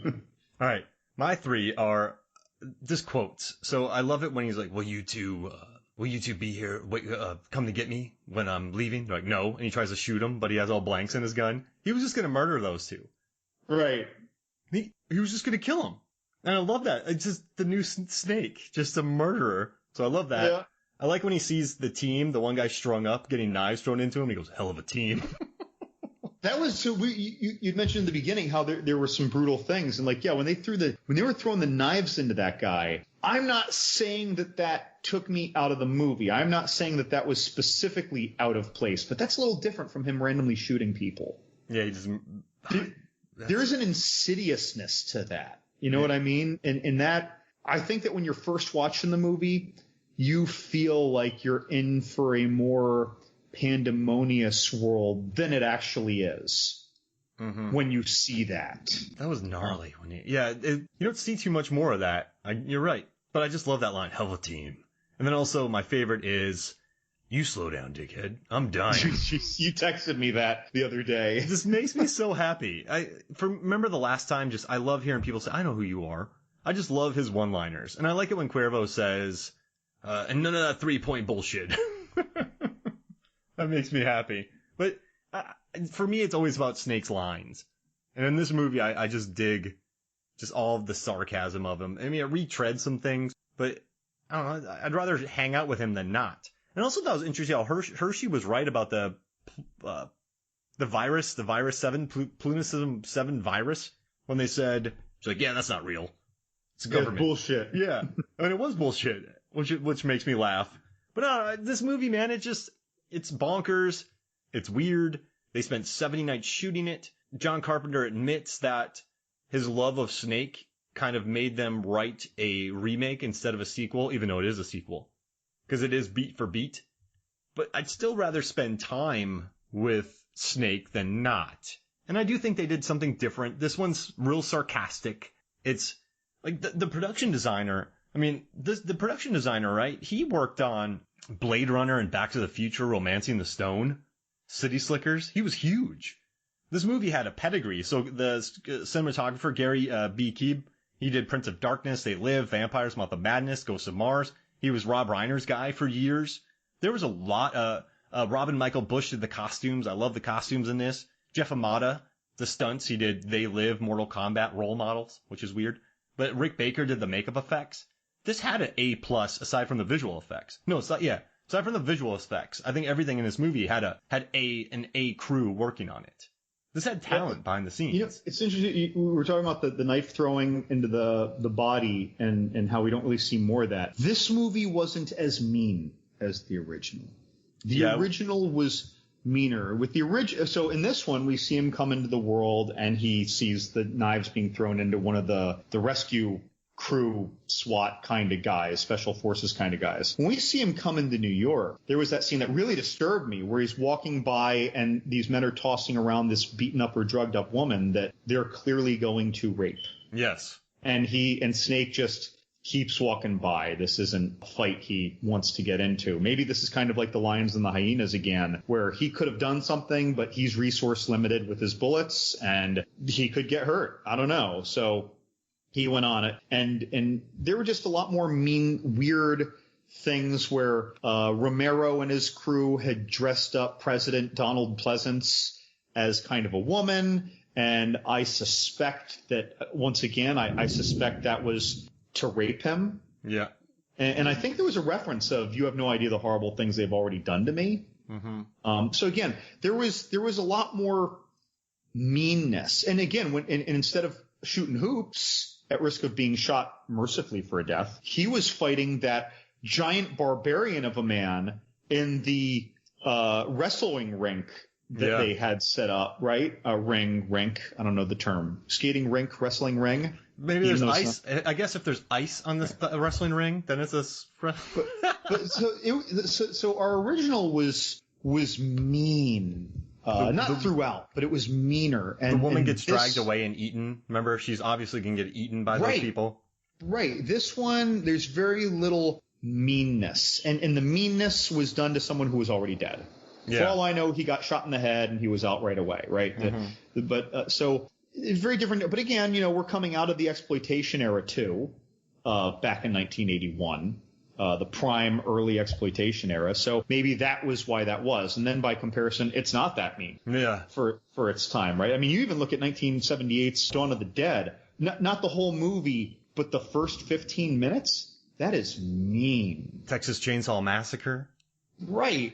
All right, my three are just quotes. So I love it when he's like, "Will you two be here? Wait, come to get me when I'm leaving?" They're like, "No," and he tries to shoot him, but he has all blanks in his gun. He was just gonna murder those two. Right. He was just gonna kill him, and I love that. It's just the new Snake, just a murderer. So I love that. Yeah. I like when he sees the team, the one guy strung up, getting knives thrown into him. He goes, "Hell of a team." That was so. You mentioned in the beginning how there were some brutal things, and like, yeah, when they were throwing the knives into that guy, I'm not saying that took me out of the movie. I'm not saying that was specifically out of place, but that's a little different from him randomly shooting people. Yeah, he just. There is an insidiousness to that. You know what I mean? And that, I think that when you're first watching the movie, you feel like you're in for a more pandemonious world than it actually is when you see that. That was gnarly. You don't see too much more of that. You're right. But I just love that line, "Hell of a team." And then also my favorite is, "You slow down, dickhead. I'm dying." You texted me that the other day. It just makes me so happy. Remember the last time, I love hearing people say, "I know who you are." I just love his one-liners. And I like it when Cuervo says, "And none of that 3-point bullshit." That makes me happy. But for me, it's always about Snake's lines. And in this movie, I just dig just all of the sarcasm of him. I mean, it retreads some things, but I don't know. I'd rather hang out with him than not. And also, that was interesting how Hershey was right about the virus 7, Plunicism 7 virus, when they said, she's like, "Yeah, that's not real. It's government." Yeah, bullshit. Yeah. I mean, it was bullshit, which makes me laugh. But this movie, man, it's bonkers. It's weird. They spent 70 nights shooting it. John Carpenter admits that his love of Snake kind of made them write a remake instead of a sequel, even though it is a sequel, because it is beat for beat. But I'd still rather spend time with Snake than not. And I do think they did something different. This one's real sarcastic. It's like the production designer. I mean, the production designer, right? He worked on Blade Runner and Back to the Future, Romancing the Stone, City Slickers. He was huge. This movie had a pedigree. So the cinematographer, Gary B. Keeb, he did Prince of Darkness, They Live, Vampires, Month of Madness, Ghosts of Mars. He was Rob Reiner's guy for years. There was a lot. Robin Michael Bush did the costumes. I love the costumes in this. Jeff Amata, the stunts. He did They Live, Mortal Kombat role models, which is weird. But Rick Baker did the makeup effects. This had an A+ aside from the visual effects. No, it's not. Yeah, aside from the visual effects, I think everything in this movie had an A crew working on it. This had talent behind the scenes. It's interesting. We were talking about the knife throwing into the body and how we don't really see more of that. This movie wasn't as mean as the original. The original was meaner. With the original, so in this one, we see him come into the world and he sees the knives being thrown into one of the rescue crew SWAT kind of guys, special forces kind of guys. When we see him come into New York, there was that scene that really disturbed me where he's walking by and these men are tossing around this beaten up or drugged up woman that they're clearly going to rape. Yes. And Snake just keeps walking by. This isn't a fight he wants to get into. Maybe this is kind of like the lions and the hyenas again, where he could have done something, but he's resource limited with his bullets and he could get hurt. I don't know. So he went on it. And there were just a lot more mean, weird things where Romero and his crew had dressed up President Donald Pleasance as kind of a woman. And I suspect that, once again, I suspect that was to rape him. Yeah. And I think there was a reference of, you have no idea the horrible things they've already done to me. Mm-hmm. So again, there was a lot more meanness. And again, and instead of shooting hoops at risk of being shot mercifully for a death, he was fighting that giant barbarian of a man in the wrestling rink that they had set up, right? A rink. I don't know the term. Skating rink, wrestling ring. Maybe there's ice. I guess if there's ice on this wrestling ring, then it's a. So our original was mean. Not throughout, but it was meaner. And the woman gets dragged away and eaten. Remember, she's obviously going to get eaten by those people. Right. This one, there's very little meanness. And the meanness was done to someone who was already dead. Yeah. For all I know, he got shot in the head and he was out right away, right? Mm-hmm. So it's very different. But again, we're coming out of the exploitation era too, back in 1981. The prime early exploitation era. So maybe that was why that was. And then by comparison, it's not that mean for its time, right? I mean, you even look at 1978's Dawn of the Dead, not the whole movie, but the first 15 minutes. That is mean. Texas Chainsaw Massacre. Right.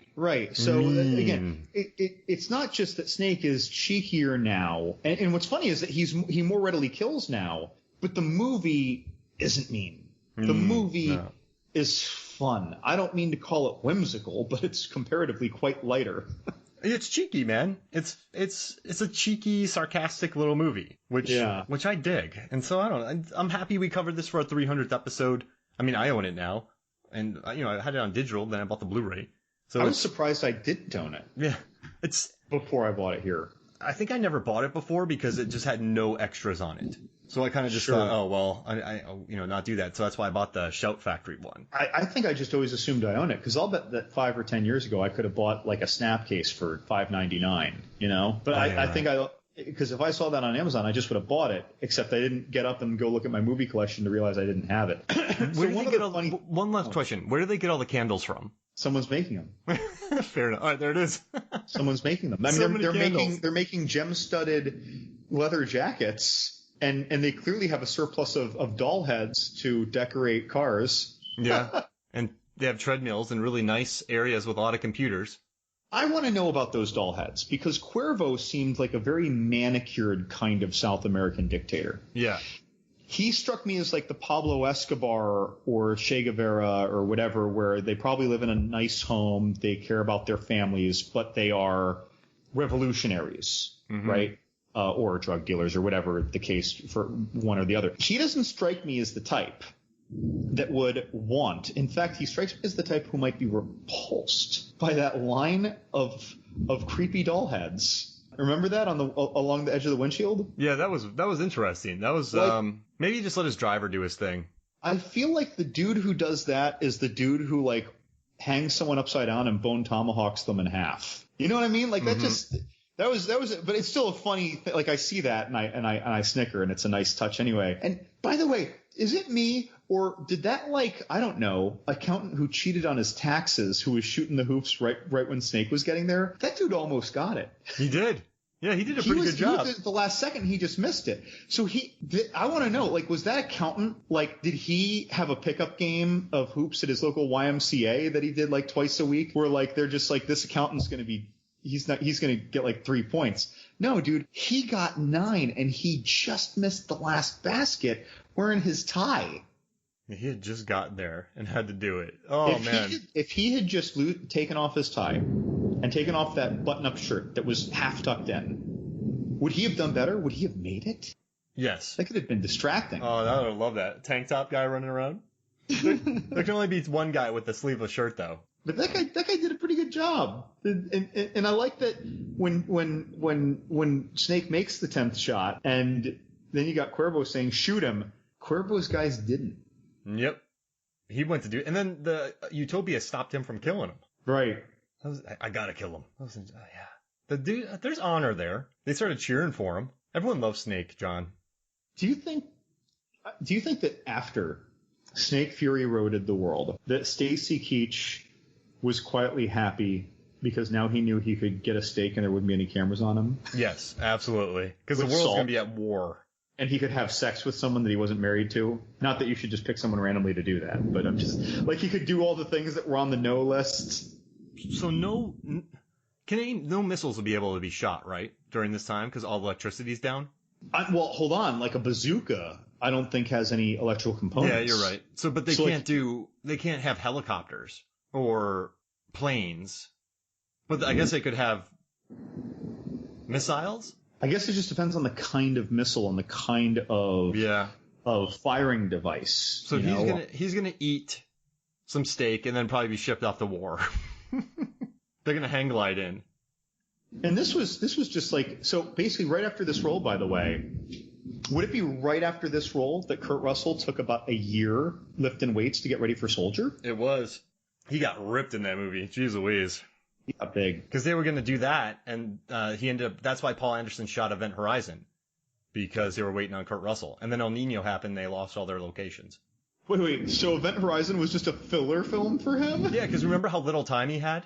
So again, it's not just that Snake is cheekier now. And what's funny is that he more readily kills now, but the movie isn't mean. The movie is fun. I don't mean to call it whimsical, but it's comparatively quite lighter. It's cheeky, man. It's a cheeky, sarcastic little movie, which I dig. And so I'm happy we covered this for our 300th episode. I mean, I own it now, and I had it on digital. Then I bought the Blu-ray. So I was surprised I didn't own it. Yeah, it's before I bought it here. I think I never bought it before because it just had no extras on it. So I kind of just thought, oh, well, I not do that. So that's why I bought the Shout Factory one. I think I just always assumed I own it because I'll bet that 5 or 10 years ago I could have bought like a Snapcase for $5.99, But I think because if I saw that on Amazon, I just would have bought it, except I didn't get up and go look at my movie collection to realize I didn't have it. One last question. Where do they get all the candles from? Someone's making them. Fair enough. All right, there it is. Someone's making them. I mean, they're making gem-studded leather jackets, and they clearly have a surplus of doll heads to decorate cars. Yeah, and they have treadmills in really nice areas with a lot of computers. I want to know about those doll heads because Cuervo seemed like a very manicured kind of South American dictator. Yeah. He struck me as like the Pablo Escobar or Che Guevara or whatever, where they probably live in a nice home, they care about their families, but they are revolutionaries, right? Or drug dealers or whatever the case for one or the other. He doesn't strike me as the type that would want. In fact, he strikes me as the type who might be repulsed by that line of creepy doll heads. Remember that along the edge of the windshield? Yeah, that was interesting. That was maybe just let his driver do his thing. I feel like the dude who does that is the dude who like hangs someone upside down and bone tomahawks them in half. You know what I mean? Like that was but it's still a funny thing. Like I see that and I snicker and it's a nice touch anyway. And by the way, is it me or did that I don't know, accountant who cheated on his taxes who was shooting the hoops right when Snake was getting there? That dude almost got it. He did. Yeah, he did a pretty good job. At the last second, he just missed it. So I want to know, was that accountant, did he have a pickup game of hoops at his local YMCA that he did twice a week where they're just this accountant's going to be, he's going to get 3 points. No, dude, he got 9 and he just missed the last basket wearing his tie. He had just got there and had to do it. Oh, man. If he had just taken off his tie and taken off that button-up shirt that was half tucked in, would he have done better? Would he have made it? Yes. That could have been distracting. Oh, I would love that. Tank top guy running around. There can only be one guy with the sleeveless shirt, though. But that guy did a pretty good job. And I like that when Snake makes the 10th shot and then you got Cuervo saying, shoot him. Cuervo's guys didn't. Yep. He went to do, and then the Utopia stopped him from killing him. Right. I gotta kill him. Yeah. The dude, there's honor there. They started cheering for him. Everyone loves Snake, John. Do you think that after Snake Fury eroded the world, that Stacy Keach was quietly happy because now he knew he could get a steak and there wouldn't be any cameras on him? Yes, absolutely. Because the world's going to be at war. And he could have sex with someone that he wasn't married to. Not that you should just pick someone randomly to do that, but I'm just like, he could do all the things that were on the no list. So no missiles will be able to be shot, right, during this time because all the electricity's down? Well, hold on. Like a bazooka, I don't think has any electrical components. Yeah, you're right. So, but they can't have helicopters or planes. But I guess they could have missiles? I guess it just depends on the kind of missile and the kind of firing device. So he's gonna eat some steak and then probably be shipped off to war. They're gonna hang glide in. And this was just like, so basically right after this role, by the way, would it be right after this role that Kurt Russell took about a year lifting weights to get ready for Soldier? It was. He got ripped in that movie. Jeez Louise. He got big. Because they were going to do that, and he ended up, that's why Paul Anderson shot Event Horizon. Because they were waiting on Kurt Russell. And then El Nino happened, they lost all their locations. Wait, so Event Horizon was just a filler film for him? Yeah, because remember how little time he had?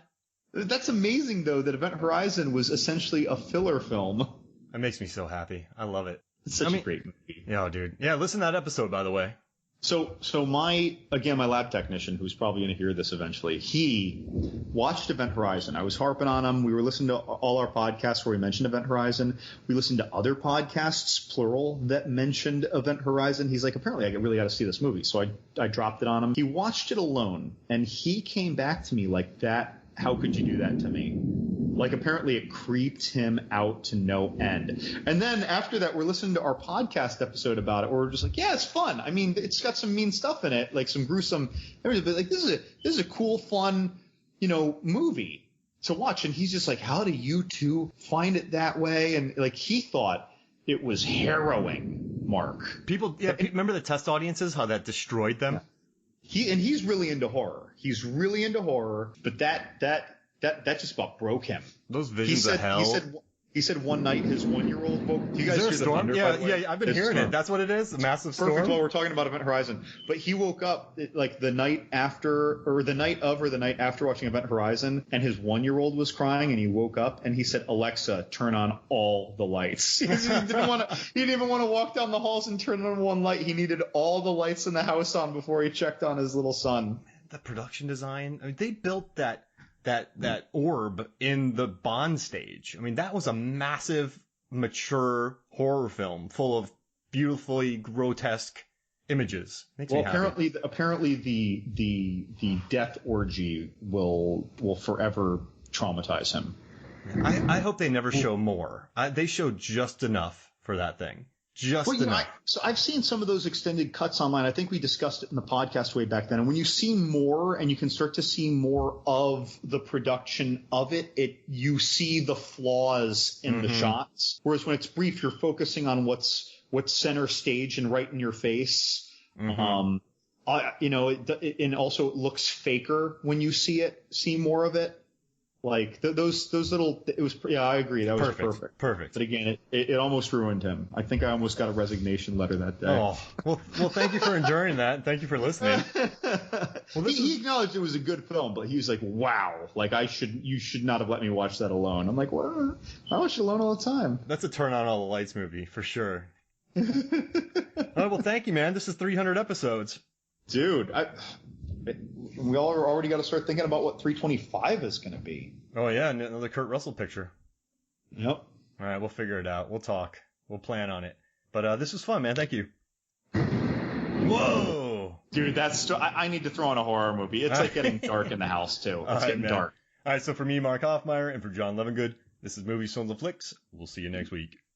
That's amazing, though, that Event Horizon was essentially a filler film. That makes me so happy. I love it. It's such a great movie. Yeah, dude. Yeah, listen to that episode, by the way. So my lab technician, who's probably going to hear this eventually, he watched Event Horizon. I was harping on him. We were listening to all our podcasts where we mentioned Event Horizon. We listened to other podcasts, plural, that mentioned Event Horizon. He's like, apparently I really got to see this movie. So I dropped it on him. He watched it alone, and he came back to me like, that. How could you do that to me? Like, apparently it creeped him out to no end. And then after that, we're listening to our podcast episode about it, where we're just like, yeah, it's fun. I mean, it's got some mean stuff in it, like some gruesome, but like, this is a cool, fun, movie to watch. And he's just like, how do you two find it that way? And like, he thought it was harrowing, Mark. Remember the test audiences, how that destroyed them? Yeah. He's really into horror. But that just about broke him. Those visions of hell. He said one night his 1-year-old woke. Do you guys hear the thunder? Yeah, I've been hearing it. That's what it is. A massive storm. Perfect. Well, we're talking about Event Horizon, but he woke up like the night after watching Event Horizon, and his 1-year-old was crying, and he woke up and he said, "Alexa, turn on all the lights." He didn't even want to walk down the halls and turn on one light. He needed all the lights in the house on before he checked on his little son. The production design. I mean, they built that orb in the Bond stage. I mean, that was a massive, mature horror film full of beautifully grotesque images. Makes me happy. Apparently the death orgy will forever traumatize him. I hope they never show more. They showed just enough for that thing. Enough. So I've seen some of those extended cuts online. I think we discussed it in the podcast way back then. And when you see more and you can start to see more of the production of it, you see the flaws in the shots. Whereas when it's brief, you're focusing on what's center stage and right in your face. And also it looks faker when you see more of it. Like those little, it was, yeah, I agree. That was perfect. Perfect. But again, it almost ruined him. I think I almost got a resignation letter that day. Oh, well, thank you for enduring that. Thank you for listening. He acknowledged it was a good film, but he was like, wow, like you should not have let me watch that alone. I'm like, what? I watch it alone all the time. That's a turn on all the lights movie for sure. All right, well, thank you, man. This is 300 episodes. Dude, we all already got to start thinking about what 325 is going to be. Oh, yeah, another Kurt Russell picture. Yep. All right, we'll figure it out. We'll talk. We'll plan on it. But this was fun, man. Thank you. Whoa! Dude, I need to throw in a horror movie. It's like getting dark in the house, too. It's getting dark. All right, so for me, Mark Hoffmeyer, and for John Levengood, this is Movies, Films, and Flicks. We'll see you next week.